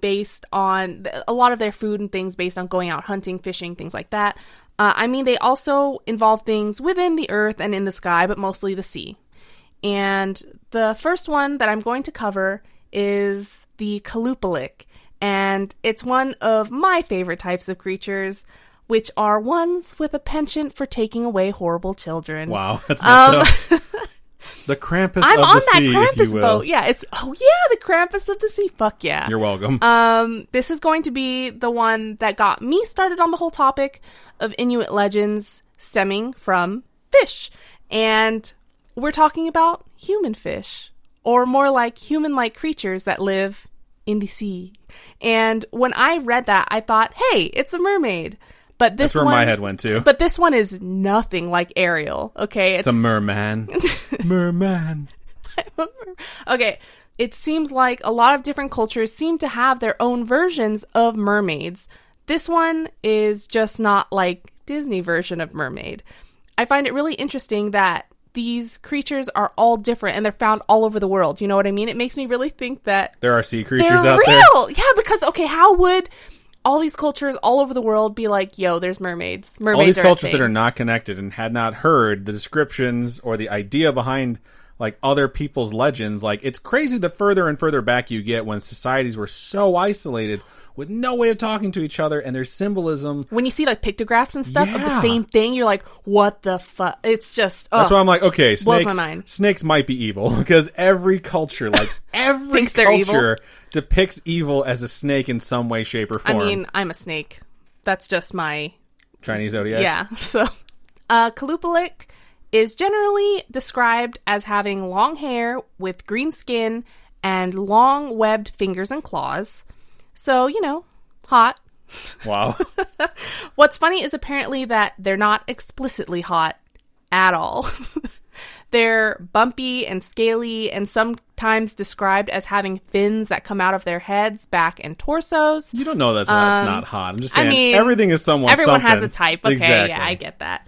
Speaker 1: based on a lot of their food and things based on going out hunting, fishing, things like that. I mean, they also involve things within the earth and in the sky, but mostly the sea. And the first one that I'm going to cover is the Kalupalik. And it's one of my favorite types of creatures, which are ones with a penchant for taking away horrible children.
Speaker 2: Wow, that's messed up. The Krampus
Speaker 1: I'm
Speaker 2: of the sea,
Speaker 1: I'm on that Krampus boat. Yeah, the Krampus of the sea. Fuck yeah.
Speaker 2: You're welcome.
Speaker 1: This is going to be the one that got me started on the whole topic of Inuit legends stemming from fish. And we're talking about human fish, or more like human-like creatures that live in the sea. And when I read that, I thought, hey, it's a mermaid. But
Speaker 2: that's where my head went to.
Speaker 1: But this one is nothing like Ariel, okay?
Speaker 2: It's a merman. Merman.
Speaker 1: Okay, it seems like a lot of different cultures seem to have their own versions of mermaids. This one is just not like Disney version of mermaid. I find it really interesting that these creatures are all different and they're found all over the world. You know what I mean? It makes me really think that
Speaker 2: there are sea creatures
Speaker 1: out
Speaker 2: there.
Speaker 1: Yeah, because, okay, how would all these cultures all over the world be like, yo, there's mermaids. Mermaids
Speaker 2: all these
Speaker 1: are
Speaker 2: cultures that are not connected and had not heard the descriptions or the idea behind like other people's legends. Like, it's crazy the further and further back you get when societies were so isolated with no way of talking to each other, and there's symbolism.
Speaker 1: When you see like pictographs and stuff of the same thing, you're like, what the fuck? It's just,
Speaker 2: that's why I'm like, okay,
Speaker 1: blows my mind.
Speaker 2: Snakes might be evil, because every culture, like every culture depicts evil as a snake in some way, shape, or form.
Speaker 1: I mean, I'm a snake. That's just my
Speaker 2: Chinese zodiac.
Speaker 1: Yeah. So, Kalupalik is generally described as having long hair with green skin and long webbed fingers and claws. So, you know, hot.
Speaker 2: Wow.
Speaker 1: What's funny is apparently that they're not explicitly hot at all. They're bumpy and scaly and sometimes described as having fins that come out of their heads, back, and torsos.
Speaker 2: You don't know that's not hot. I'm just saying, everything is somewhat
Speaker 1: everyone
Speaker 2: something.
Speaker 1: Has a type. Okay,
Speaker 2: exactly.
Speaker 1: Yeah, I get that.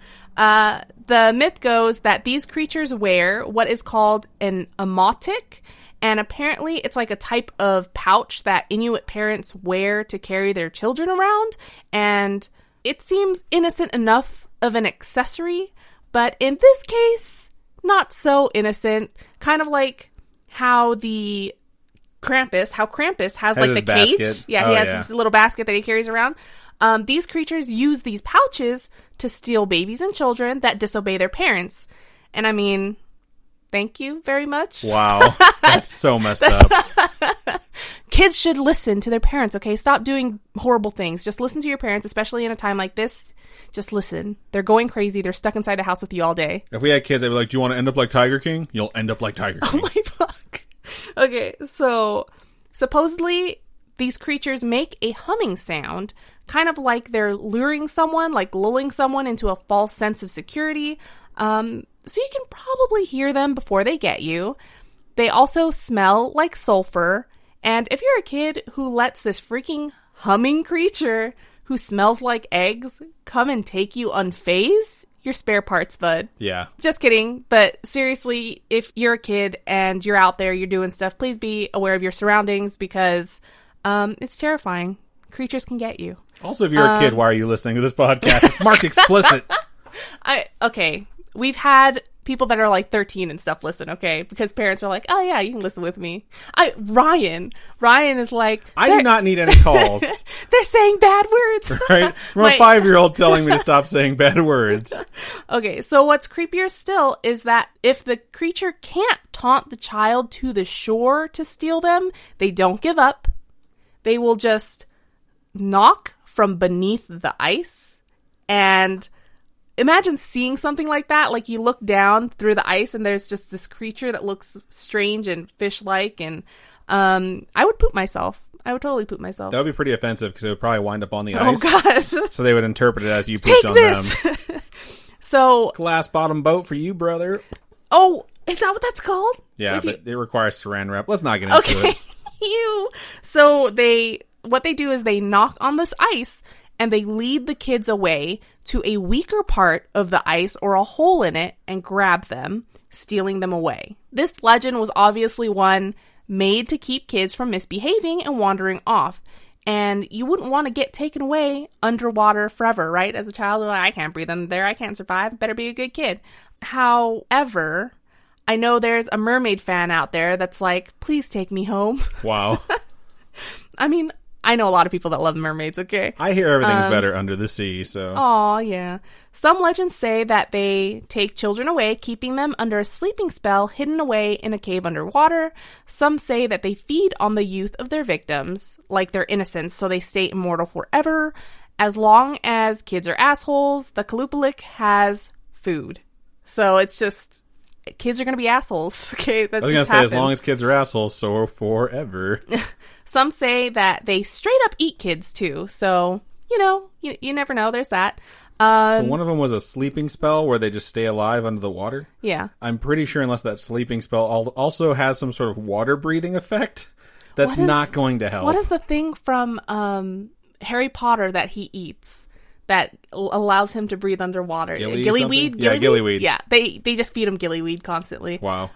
Speaker 1: The myth goes that these creatures wear what is called an emotic, and apparently it's like a type of pouch that Inuit parents wear to carry their children around, and it seems innocent enough of an accessory, but in this case, not not so innocent, kind of like how Krampus has like the cage.
Speaker 2: Basket.
Speaker 1: Yeah, he has this little basket that he carries around. These creatures use these pouches to steal babies and children that disobey their parents. And I mean, thank you very much.
Speaker 2: Wow. That's so messed up.
Speaker 1: Kids should listen to their parents, okay? Stop doing horrible things. Just listen to your parents, especially in a time like this. Just listen. They're going crazy. They're stuck inside the house with you all day.
Speaker 2: If we had kids, I'd be like, do you want to end up like Tiger King? You'll end up like Tiger King.
Speaker 1: Oh my fuck. Okay, so supposedly these creatures make a humming sound, kind of like they're luring someone, like lulling someone into a false sense of security. So you can probably hear them before they get you. They also smell like sulfur. And if you're a kid who lets this freaking humming creature who smells like eggs come and take you unfazed, you're spare parts, bud.
Speaker 2: Yeah.
Speaker 1: Just kidding. But seriously, if you're a kid and you're out there, you're doing stuff, please be aware of your surroundings because it's terrifying. Creatures can get you.
Speaker 2: Also, if you're a kid, why are you listening to this podcast? It's marked explicit.
Speaker 1: Okay. We've had people that are like 13 and stuff listen, okay? Because parents are like, oh yeah, you can listen with me. Ryan is like...
Speaker 2: I do not need any calls.
Speaker 1: They're saying bad words.
Speaker 2: Right? From a 5-year-old telling me to stop saying bad words.
Speaker 1: Okay, so what's creepier still is that if the creature can't taunt the child to the shore to steal them, they don't give up. They will just knock from beneath the ice. And imagine seeing something like that. Like you look down through the ice and there's just this creature that looks strange and fish-like. And I would poop myself. I would totally poop myself.
Speaker 2: That would be pretty offensive because it would probably wind up on the
Speaker 1: ice. Oh, gosh.
Speaker 2: So they would interpret it as you pooped on them.
Speaker 1: So
Speaker 2: glass bottom boat for you, brother.
Speaker 1: Oh, is that what that's called?
Speaker 2: Yeah, but it requires saran wrap. Let's not get into it.
Speaker 1: So what they do is they knock on this ice and they lead the kids away to a weaker part of the ice or a hole in it and grab them, stealing them away. This legend was obviously one made to keep kids from misbehaving and wandering off. And you wouldn't want to get taken away underwater forever, right? As a child, like, I can't breathe under there. I can't survive. Better be a good kid. However, I know there's a mermaid fan out there that's like, please take me home.
Speaker 2: Wow.
Speaker 1: I mean, I know a lot of people that love mermaids, okay?
Speaker 2: I hear everything's better under the sea, so...
Speaker 1: Aw, yeah. Some legends say that they take children away, keeping them under a sleeping spell hidden away in a cave underwater. Some say that they feed on the youth of their victims, like their innocence, so they stay immortal forever. As long as kids are assholes, the Kalupalik has food. So it's just... kids are going to be assholes, okay? That
Speaker 2: I was going to say, as long as kids are assholes, so forever.
Speaker 1: Some say that they straight up eat kids, too. So, you never know. There's that.
Speaker 2: So one of them was a sleeping spell where they just stay alive under the water?
Speaker 1: Yeah.
Speaker 2: I'm pretty sure unless that sleeping spell also has some sort of water breathing effect, that's not going to help.
Speaker 1: What is the thing from Harry Potter that he eats that allows him to breathe underwater? Gillyweed?
Speaker 2: Yeah, gillyweed.
Speaker 1: Yeah, they just feed him gillyweed constantly.
Speaker 2: Wow.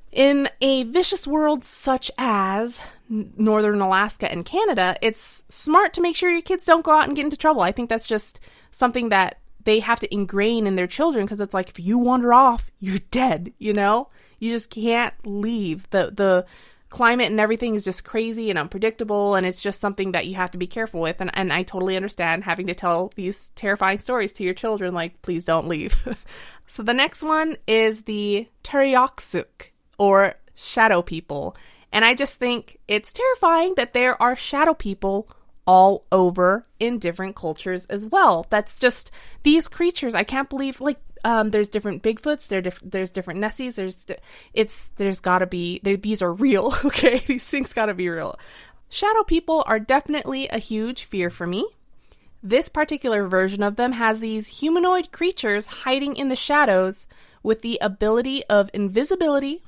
Speaker 1: In a vicious world such as northern Alaska and Canada, it's smart to make sure your kids don't go out and get into trouble. I think that's just something that they have to ingrain in their children because it's like, if you wander off, you're dead, You just can't leave. The climate and everything is just crazy and unpredictable, and it's just something that you have to be careful with. And I totally understand having to tell these terrifying stories to your children, like, please don't leave. So the next one is the Teriaksuk, or shadow people. And I just think it's terrifying that there are shadow people all over in different cultures as well. That's just these creatures. I can't believe, there's different Bigfoots, there's different Nessies, there's gotta be, these are real, okay? These things gotta be real. Shadow people are definitely a huge fear for me. This particular version of them has these humanoid creatures hiding in the shadows with the ability of invisibility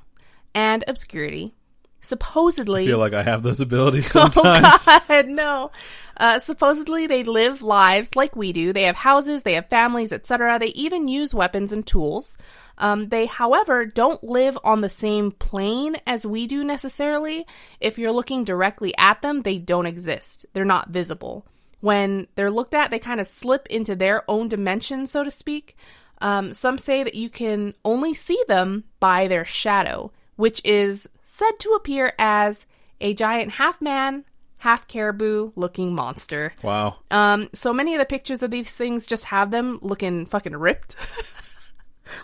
Speaker 1: and obscurity. Supposedly...
Speaker 2: I feel like I have those abilities sometimes.
Speaker 1: Oh, God, no. Supposedly, they live lives like we do. They have houses, they have families, etc. They even use weapons and tools. They, however, don't live on the same plane as we do necessarily. If you're looking directly at them, they don't exist. They're not visible. When they're looked at, they kind of slip into their own dimension, so to speak. Some say that you can only see them by their shadow, which is said to appear as a giant half-man, half-caribou-looking monster.
Speaker 2: Wow.
Speaker 1: So many of the pictures of these things just have them looking fucking ripped.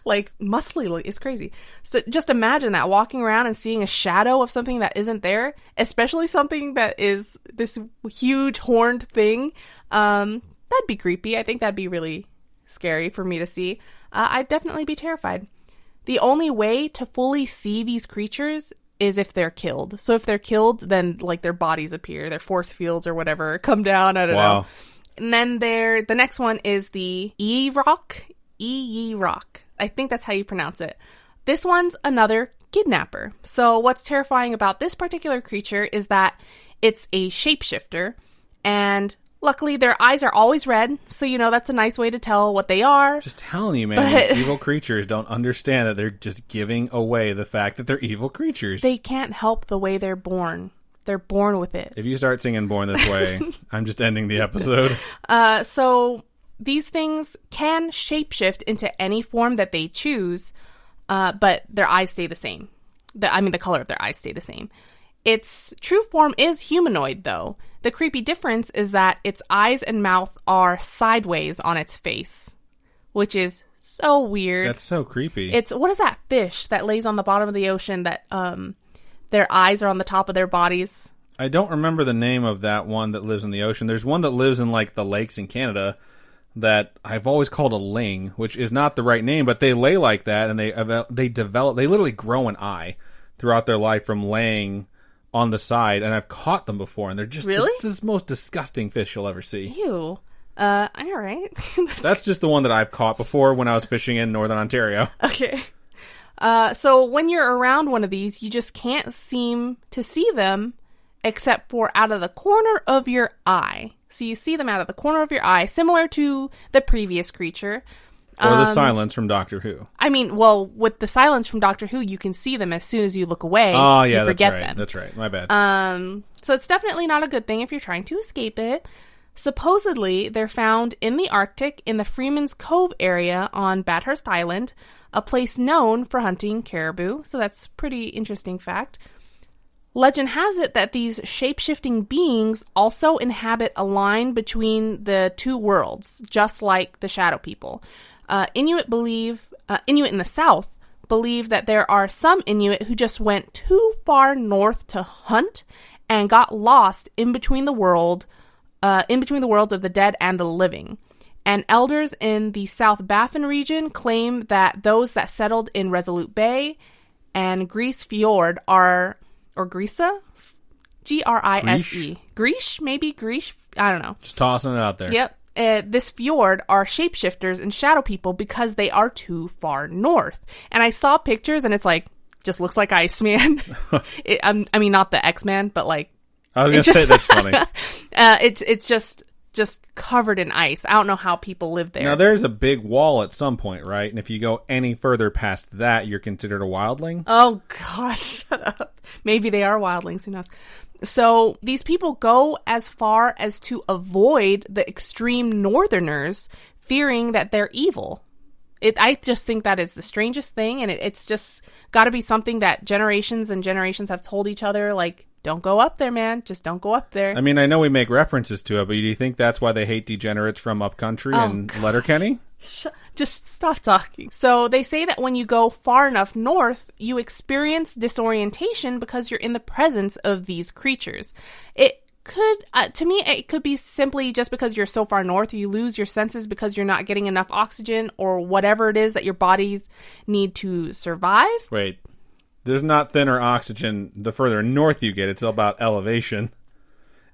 Speaker 1: Like, muscly. It's crazy. So just imagine that, walking around and seeing a shadow of something that isn't there, especially something that is this huge horned thing. That'd be creepy. I think that'd be really scary for me to see. I'd definitely be terrified. The only way to fully see these creatures is if they're killed. So if they're killed, then like their bodies appear, their force fields or whatever come down. I don't know. And then the next one is the E-Rock. I think that's how you pronounce it. This one's another kidnapper. So what's terrifying about this particular creature is that it's a shapeshifter, and luckily their eyes are always red, so that's a nice way to tell what they are.
Speaker 2: Just telling you, man, these evil creatures don't understand that they're just giving away the fact that they're evil creatures.
Speaker 1: They can't help the way they're born. They're born with it.
Speaker 2: If you start singing Born This Way, I'm just ending the episode.
Speaker 1: So these things can shapeshift into any form that they choose, but their eyes stay the same. The color of their eyes stay the same. Its true form is humanoid, though. The creepy difference is that its eyes and mouth are sideways on its face, which is so weird.
Speaker 2: That's so creepy.
Speaker 1: What is that fish that lays on the bottom of the ocean that their eyes are on the top of their bodies?
Speaker 2: I don't remember the name of that one that lives in the ocean. There's one that lives in like the lakes in Canada that I've always called a ling, which is not the right name, but they lay like that, and they literally grow an eye throughout their life from laying on the side, and I've caught them before, and they're just
Speaker 1: really?
Speaker 2: the most disgusting fish you'll ever see.
Speaker 1: Ew. All right.
Speaker 2: That's just the one that I've caught before when I was fishing in Northern Ontario.
Speaker 1: Okay. So when you're around one of these, you just can't seem to see them except for out of the corner of your eye. So you see them out of the corner of your eye, similar to the previous creature.
Speaker 2: Or the silence from Doctor Who.
Speaker 1: With the silence from Doctor Who, you can see them as soon as you look away.
Speaker 2: Oh, yeah,
Speaker 1: you forget
Speaker 2: that's right.
Speaker 1: them.
Speaker 2: That's right. My bad.
Speaker 1: So it's definitely not a good thing if you're trying to escape it. Supposedly, they're found in the Arctic in the Freeman's Cove area on Bathurst Island, a place known for hunting caribou. So that's a pretty interesting fact. Legend has it that these shape-shifting beings also inhabit a line between the two worlds, just like the shadow people. Inuit in the south believe that there are some Inuit who just went too far north to hunt and got lost in between the worlds of the dead and the living. And elders in the South Baffin region claim that those that settled in Resolute Bay and Grise Fjord or Grisa? Grise. Grise? Maybe Grise? I don't know.
Speaker 2: Just tossing it out there.
Speaker 1: Yep. This fjord are shapeshifters and shadow people because they are too far north. And I saw pictures and it's like, just looks like Iceman. Not the X-Man, but like.
Speaker 2: I was going to say, that's funny.
Speaker 1: It's just covered in ice. I don't know how people live there.
Speaker 2: Now, there's a big wall at some point, right? And if you go any further past that, you're considered a wildling?
Speaker 1: Oh, God, shut up. Maybe they are wildlings. Who knows? So these people go as far as to avoid the extreme northerners, fearing that they're evil. I just think that is the strangest thing, and it's just got to be something that generations and generations have told each other, like, don't go up there, man. Just don't go up there.
Speaker 2: I mean, I know we make references to it, but do you think that's why they hate degenerates from upcountry and Letterkenny?
Speaker 1: Just stop talking. So they say that when you go far enough north, you experience disorientation because you're in the presence of these creatures. It could, to me, it could be simply just because you're so far north, you lose your senses because you're not getting enough oxygen or whatever it is that your bodies need to survive.
Speaker 2: Wait. There's not thinner oxygen the further north you get. It's all about elevation.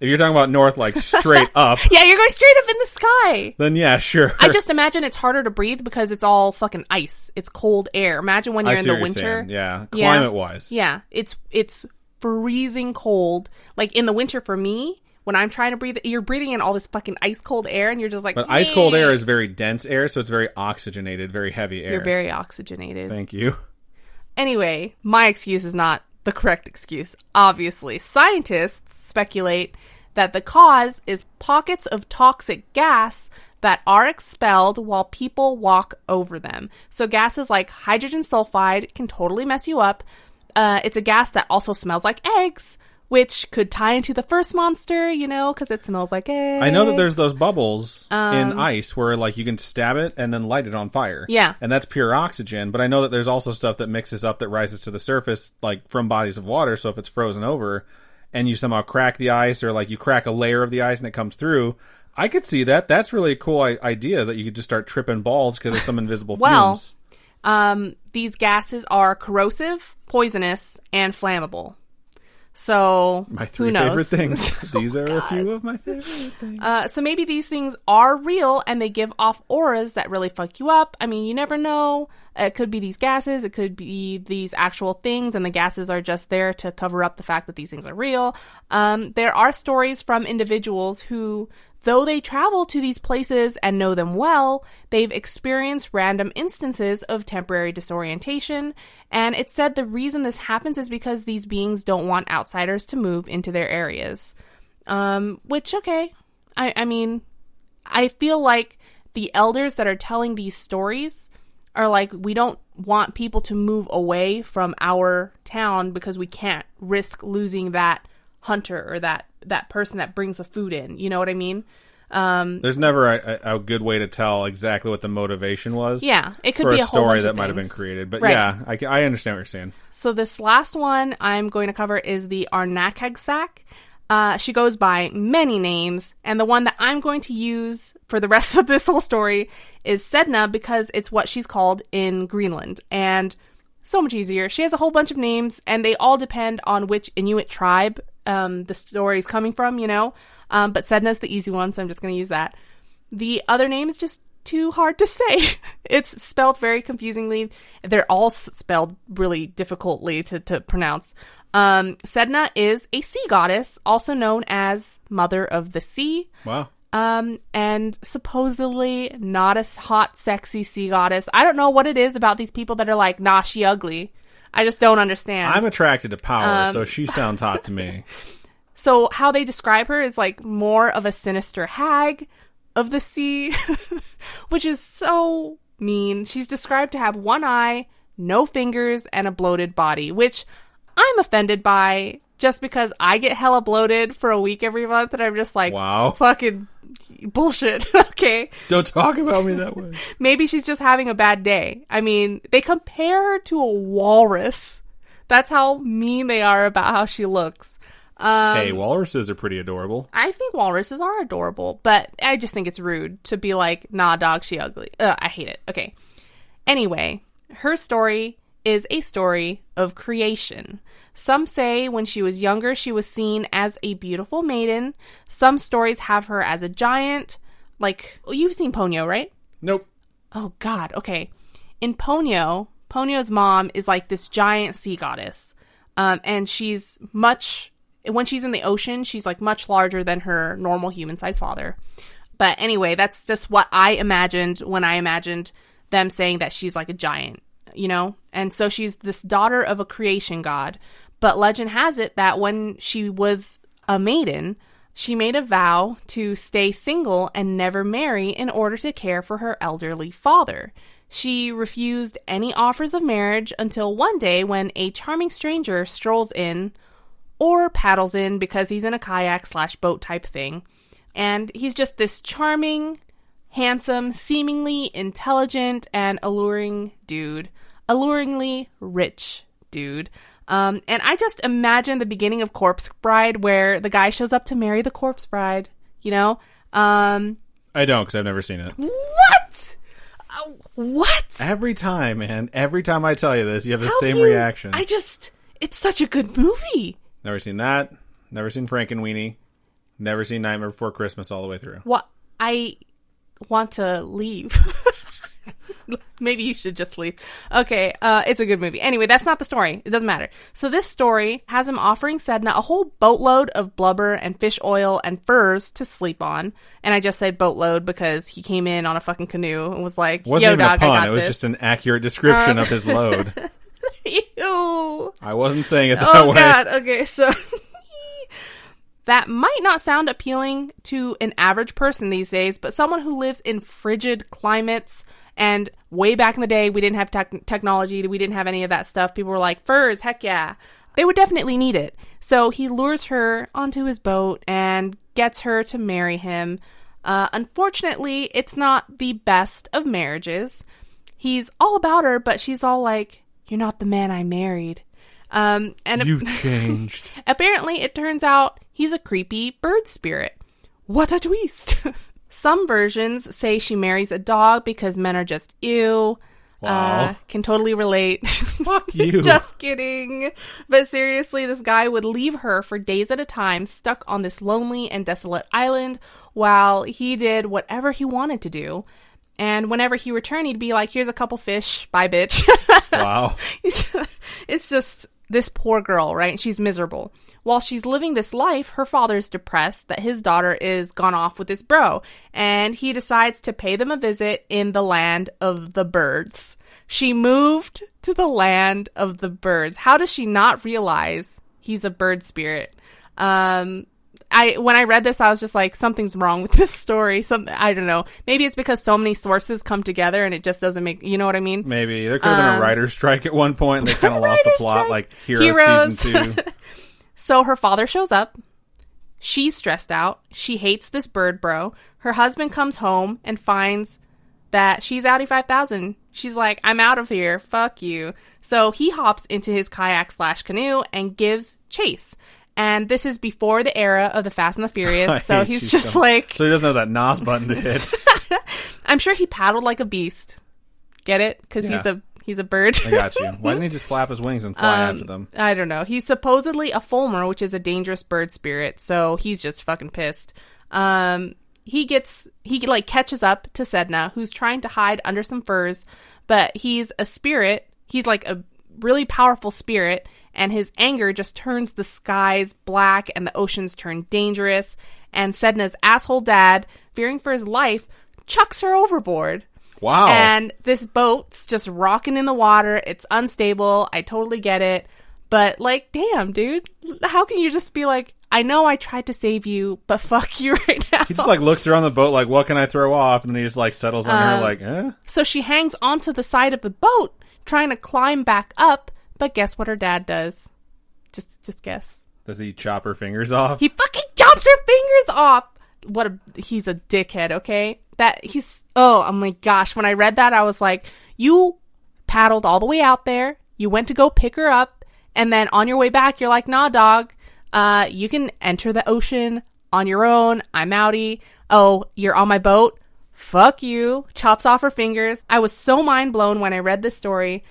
Speaker 2: If you're talking about north, like straight up.
Speaker 1: Yeah, you're going straight up in the sky.
Speaker 2: Then yeah, sure.
Speaker 1: I just imagine it's harder to breathe because it's all fucking ice. It's cold air. Imagine when you're in the winter.
Speaker 2: Yeah, climate-wise.
Speaker 1: Yeah, it's freezing cold. Like in the winter for me, when I'm trying to breathe, you're breathing in all this fucking ice cold air and you're just like,
Speaker 2: but ice cold air is very dense air, so it's very oxygenated, very heavy air.
Speaker 1: You're very oxygenated.
Speaker 2: Thank you.
Speaker 1: Anyway, my excuse is not the correct excuse. Obviously, scientists speculate that the cause is pockets of toxic gas that are expelled while people walk over them. So gases like hydrogen sulfide can totally mess you up. It's a gas that also smells like eggs, which could tie into the first monster, because it smells like eggs.
Speaker 2: I know that there's those bubbles in ice where, like, you can stab it and then light it on fire.
Speaker 1: Yeah.
Speaker 2: And that's pure oxygen. But I know that there's also stuff that mixes up that rises to the surface, like, from bodies of water. So if it's frozen over and you somehow crack the ice, or, like, you crack a layer of the ice and it comes through, I could see that. That's really a cool idea, that you could just start tripping balls because of some invisible fumes.
Speaker 1: These gases are corrosive, poisonous, and flammable. So,
Speaker 2: my three
Speaker 1: who knows?
Speaker 2: favorite things. These are a few of my favorite things.
Speaker 1: So maybe these things are real and they give off auras that really fuck you up. I mean, you never know. It could be these gases. It could be these actual things, and the gases are just there to cover up the fact that these things are real. There are stories from individuals who, though they travel to these places and know them well, they've experienced random instances of temporary disorientation, and it's said the reason this happens is because these beings don't want outsiders to move into their areas. Which, okay. I mean, I feel like the elders that are telling these stories are like, we don't want people to move away from our town because we can't risk losing that hunter or that person that brings the food in. You know what I mean?
Speaker 2: There's never a good way to tell exactly what the motivation was.
Speaker 1: Yeah, it could
Speaker 2: for
Speaker 1: be
Speaker 2: a
Speaker 1: a whole
Speaker 2: story
Speaker 1: bunch
Speaker 2: that
Speaker 1: of
Speaker 2: might have been
Speaker 1: things.
Speaker 2: created. But
Speaker 1: Right.
Speaker 2: yeah, I understand what you're saying.
Speaker 1: So this last one I'm going to cover is the Arnakagsak. She goes by many names, and the one that I'm going to use for the rest of this whole story is Sedna, because it's what she's called in Greenland. And so much easier. She has a whole bunch of names, and they all depend on which Inuit tribe the story is coming from, But Sedna's the easy one, so I'm just going to use that. The other name is just too hard to say. It's spelled very confusingly. They're all spelled really difficultly to pronounce. Sedna is a sea goddess, also known as Mother of the Sea.
Speaker 2: Wow.
Speaker 1: And supposedly not a hot, sexy sea goddess. I don't know what it is about these people that are like, nah, she ugly. I just don't understand.
Speaker 2: I'm attracted to power, so she sounds hot to me.
Speaker 1: So how they describe her is like more of a sinister hag of the sea, which is so mean. She's described to have one eye, no fingers, and a bloated body, which I'm offended by, just because I get hella bloated for a week every month, and I'm just like,
Speaker 2: wow,
Speaker 1: fucking bullshit. Okay.
Speaker 2: Don't talk about me that way.
Speaker 1: Maybe she's just having a bad day. I mean, they compare her to a walrus. That's how mean they are about how she looks.
Speaker 2: Hey, walruses are pretty adorable.
Speaker 1: I think walruses are adorable, but I just think it's rude to be like, nah, dog, she ugly. I hate it. Okay. Anyway, her story is a story of creation. Some say when she was younger, she was seen as a beautiful maiden. Some stories have her as a giant. Like, you've seen Ponyo, right?
Speaker 2: Nope.
Speaker 1: Oh, God. Okay. In Ponyo's mom is like this giant sea goddess. And she's when she's in the ocean, she's like much larger than her normal human-sized father. But anyway, that's just what I imagined when I imagined them saying that she's like a giant, And so she's this daughter of a creation god. But legend has it that when she was a maiden, she made a vow to stay single and never marry in order to care for her elderly father. She refused any offers of marriage until one day when a charming stranger strolls in, or paddles in because he's in a kayak/boat type thing. And he's just this charming, handsome, seemingly intelligent, and alluringly rich dude. And I just imagine the beginning of Corpse Bride where the guy shows up to marry the corpse bride,
Speaker 2: I don't, because I've never seen it.
Speaker 1: What? What?
Speaker 2: Every time, man. Every time I tell you this, you have the same reaction.
Speaker 1: It's such a good movie.
Speaker 2: Never seen that. Never seen Frankenweenie. Never seen Nightmare Before Christmas all the way through.
Speaker 1: What? I want to leave. Maybe you should just leave. Okay, it's a good movie. Anyway, that's not the story. It doesn't matter. So this story has him offering Sedna a whole boatload of blubber and fish oil and furs to sleep on. And I just said boatload because he came in on a fucking canoe and was like,
Speaker 2: wasn't
Speaker 1: yo,
Speaker 2: even
Speaker 1: dog,
Speaker 2: a pun.
Speaker 1: I got
Speaker 2: it was
Speaker 1: this.
Speaker 2: Just an accurate description of his load.
Speaker 1: Ew.
Speaker 2: I wasn't saying it that way.
Speaker 1: Oh, God. Okay, so that might not sound appealing to an average person these days, but someone who lives in frigid climates, and way back in the day, we didn't have technology, we didn't have any of that stuff. People were like, furs, heck yeah. They would definitely need it. So he lures her onto his boat and gets her to marry him. Unfortunately, it's not the best of marriages. He's all about her, but she's all like, you're not the man I married. And
Speaker 2: You've changed.
Speaker 1: Apparently, it turns out he's a creepy bird spirit. What a twist. Some versions say she marries a dog because men are just ew.
Speaker 2: Wow.
Speaker 1: Can totally relate.
Speaker 2: Fuck you.
Speaker 1: Just kidding. But seriously, this guy would leave her for days at a time, stuck on this lonely and desolate island, while he did whatever he wanted to do. And whenever he returned, he'd be like, here's a couple fish. Bye, bitch.
Speaker 2: Wow.
Speaker 1: It's just this poor girl, right? She's miserable. While she's living this life, her father's depressed that his daughter is gone off with this bro, and he decides to pay them a visit in the land of the birds. She moved to the land of the birds. How does she not realize he's a bird spirit? When I read this, I was just like, something's wrong with this story. I don't know. Maybe it's because so many sources come together and it just doesn't make, you know what I mean?
Speaker 2: Maybe. There could have been a writer's strike at one point and they kind of lost the plot, like Heroes Season 2.
Speaker 1: So her father shows up. She's stressed out. She hates this bird bro. Her husband comes home and finds that she's Audi 5000. She's like, I'm out of here. Fuck you. So he hops into his kayak/canoe and gives chase. And this is before the era of the Fast and the Furious. So he's just like...
Speaker 2: So he doesn't have that NOS button to hit.
Speaker 1: I'm sure he paddled like a beast. Get it? Because he's a bird.
Speaker 2: I got you. Why didn't he just flap his wings and fly after them?
Speaker 1: I don't know. He's supposedly a fulmer, which is a dangerous bird spirit. So he's just fucking pissed. He catches up to Sedna, who's trying to hide under some furs. But he's a spirit. He's like a really powerful spirit. And his anger just turns the skies black and the oceans turn dangerous. And Sedna's asshole dad, fearing for his life, chucks her overboard.
Speaker 2: Wow.
Speaker 1: And this boat's just rocking in the water. It's unstable. I totally get it. But, like, damn, dude. How can you just be like, I know I tried to save you, but fuck you right now.
Speaker 2: He just, like, looks around the boat like, what can I throw off? And then he just, like, settles on her like, eh?
Speaker 1: So she hangs onto the side of the boat, trying to climb back up. But guess what her dad does? Just guess.
Speaker 2: Does he chop her fingers off?
Speaker 1: He fucking chops her fingers off. He's a dickhead, okay? Oh my gosh. When I read that, I was like, you paddled all the way out there. You went to go pick her up. And then on your way back, you're like, nah, dog. You can enter the ocean on your own. I'm outie. Oh, you're on my boat? Fuck you. Chops off her fingers. I was so mind blown when I read this story.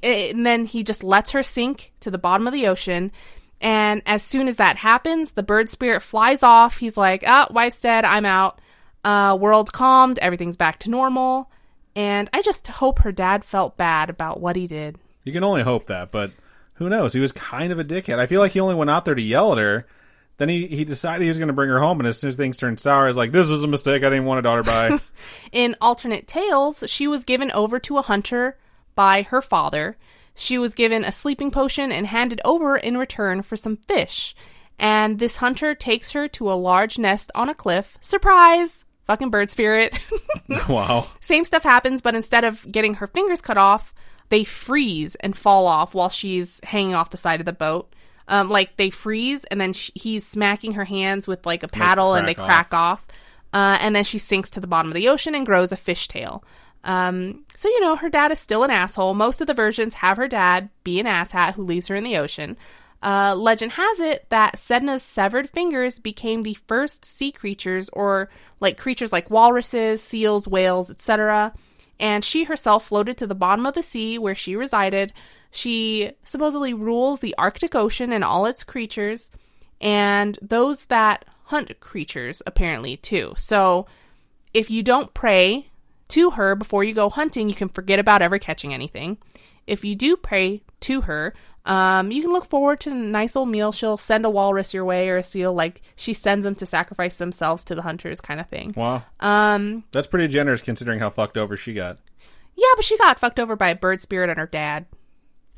Speaker 1: And then he just lets her sink to the bottom of the ocean. And as soon as that happens, the bird spirit flies off. He's like, wife's dead. I'm out. World's calmed. Everything's back to normal. And I just hope her dad felt bad about what he did.
Speaker 2: You can only hope that, but who knows? He was kind of a dickhead. I feel like he only went out there to yell at her. Then he decided he was going to bring her home, and as soon as things turned sour, he's like, this was a mistake. I didn't want a daughter by.
Speaker 1: In alternate tales, she was given over to a hunter by her father. She was given a sleeping potion and handed over in return for some fish. And this hunter takes her to a large nest on a cliff. Surprise! Fucking bird spirit.
Speaker 2: Wow. Same
Speaker 1: stuff happens, but instead of getting her fingers cut off, they freeze and fall off while she's hanging off the side of the boat. They freeze, and then he's smacking her hands with like a paddle, and they crack off. And then she sinks to the bottom of the ocean and grows a fishtail. So, her dad is still an asshole. Most of the versions have her dad be an asshat who leaves her in the ocean. Legend has it that Sedna's severed fingers became the first sea creatures, or like creatures like walruses, seals, whales, etc. And she herself floated to the bottom of the sea where she resided. She supposedly rules the Arctic Ocean and all its creatures, and those that hunt creatures, apparently, too. So, if you don't pray to her before you go hunting, you can forget about ever catching anything. If you do pray to her, you can look forward to a nice old meal. She'll send a walrus your way or a seal, like she sends them to sacrifice themselves to the hunters, kind of thing.
Speaker 2: Wow. That's pretty generous considering how fucked over she got.
Speaker 1: Yeah, but she got fucked over by a bird spirit and her dad.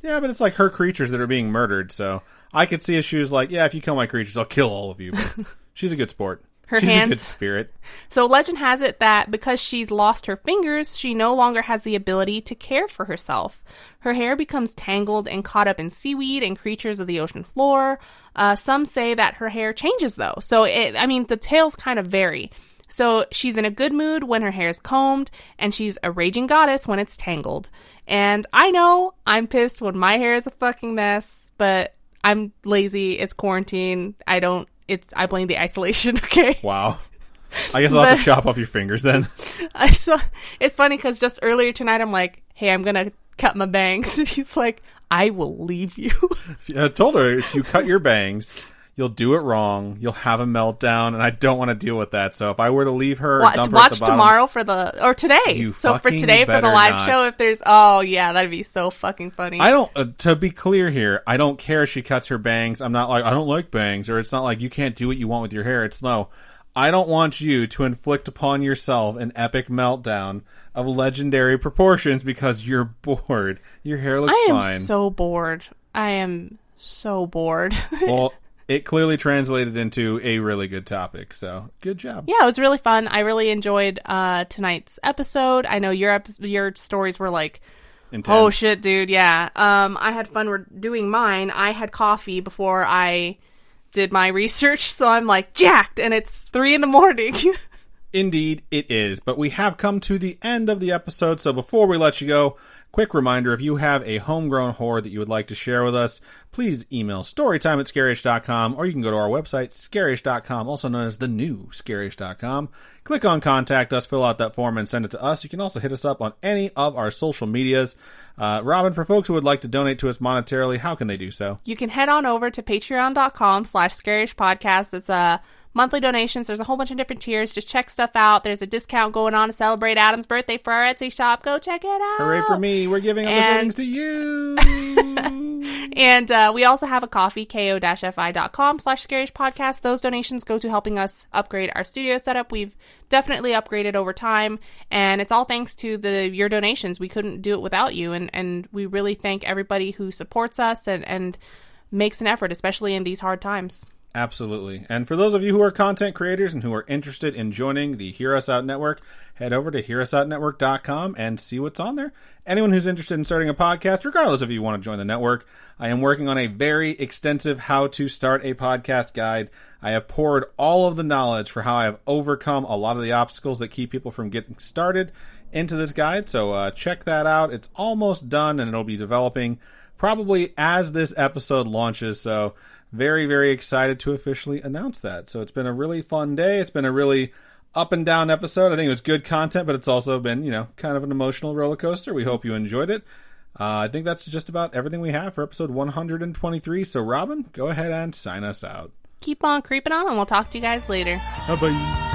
Speaker 2: Yeah, but it's like her creatures that are being murdered, so I could see if she was like, yeah, if you kill my creatures, I'll kill all of you. But she's a good sport. She's a good spirit.
Speaker 1: So legend has it that because she's lost her fingers, she no longer has the ability to care for herself. Her hair becomes tangled and caught up in seaweed and creatures of the ocean floor. Some say that her hair changes, though. So, the tales kind of vary. So she's in a good mood when her hair is combed, and she's a raging goddess when it's tangled. And I know I'm pissed when my hair is a fucking mess, but I'm lazy. It's quarantine. I blame the isolation, okay?
Speaker 2: Wow. I guess I'll have to chop off your fingers then.
Speaker 1: It's funny because just earlier tonight I'm like, hey, I'm going to cut my bangs. And he's like, I will leave you.
Speaker 2: I told her, if you cut your bangs, you'll do it wrong. You'll have a meltdown, and I don't want to deal with that. So if I were to leave her, dump her at the bottom,
Speaker 1: tomorrow or today. So for today, for the live show, if there's, oh yeah, that'd be so fucking funny.
Speaker 2: I don't. To be clear here, I don't care if she cuts her bangs. I'm not like, I don't like bangs, or it's not like you can't do what you want with your hair. It's no. I don't want you to inflict upon yourself an epic meltdown of legendary proportions because you're bored. Your hair looks fine.
Speaker 1: I am so bored. I am so bored.
Speaker 2: Well, it clearly translated into a really good topic, so good job.
Speaker 1: Yeah, it was really fun. I really enjoyed tonight's episode. I know your stories were like, intense. Oh shit, dude, yeah. I had fun doing mine. I had coffee before I did my research, so I'm like jacked, and it's 3 a.m.
Speaker 2: Indeed, it is. But we have come to the end of the episode, so before we let you go, quick reminder, if you have a homegrown horror that you would like to share with us, please email storytime@scaryish.com, or you can go to our website, scaryish.com, also known as the new scaryish.com. Click on Contact Us, fill out that form, and send it to us. You can also hit us up on any of our social medias. Robin, for folks who would like to donate to us monetarily, how can they do so?
Speaker 1: You can head on over to patreon.com/scaryish-podcast. It's monthly donations. There's a whole bunch of different tiers. Just check stuff out. There's a discount going on to celebrate Adam's birthday for our Etsy shop. Go check it out.
Speaker 2: Hooray for me. We're giving all the savings to you.
Speaker 1: And we also have a coffee, ko-fi.com/scaryish-podcast. Those donations go to helping us upgrade our studio setup. We've definitely upgraded over time, and it's all thanks to your donations. We couldn't do it without you, and we really thank everybody who supports us and makes an effort, especially in these hard times.
Speaker 2: Absolutely. And for those of you who are content creators and who are interested in joining the Hear Us Out Network, head over to hearusoutnetwork.com and see what's on there. Anyone who's interested in starting a podcast, regardless if you want to join the network, I am working on a very extensive how to start a podcast guide. I have poured all of the knowledge for how I have overcome a lot of the obstacles that keep people from getting started into this guide. So check that out. It's almost done, and it'll be developing probably as this episode launches. So very, very excited to officially announce that. So it's been a really fun day. It's been a really up and down episode. I think it was good content, but it's also been, kind of an emotional roller coaster. We hope you enjoyed it. I think that's just about everything we have for episode 123. So Robin, go ahead and sign us out.
Speaker 1: Keep on creeping on, and we'll talk to you guys later.
Speaker 2: Bye-bye.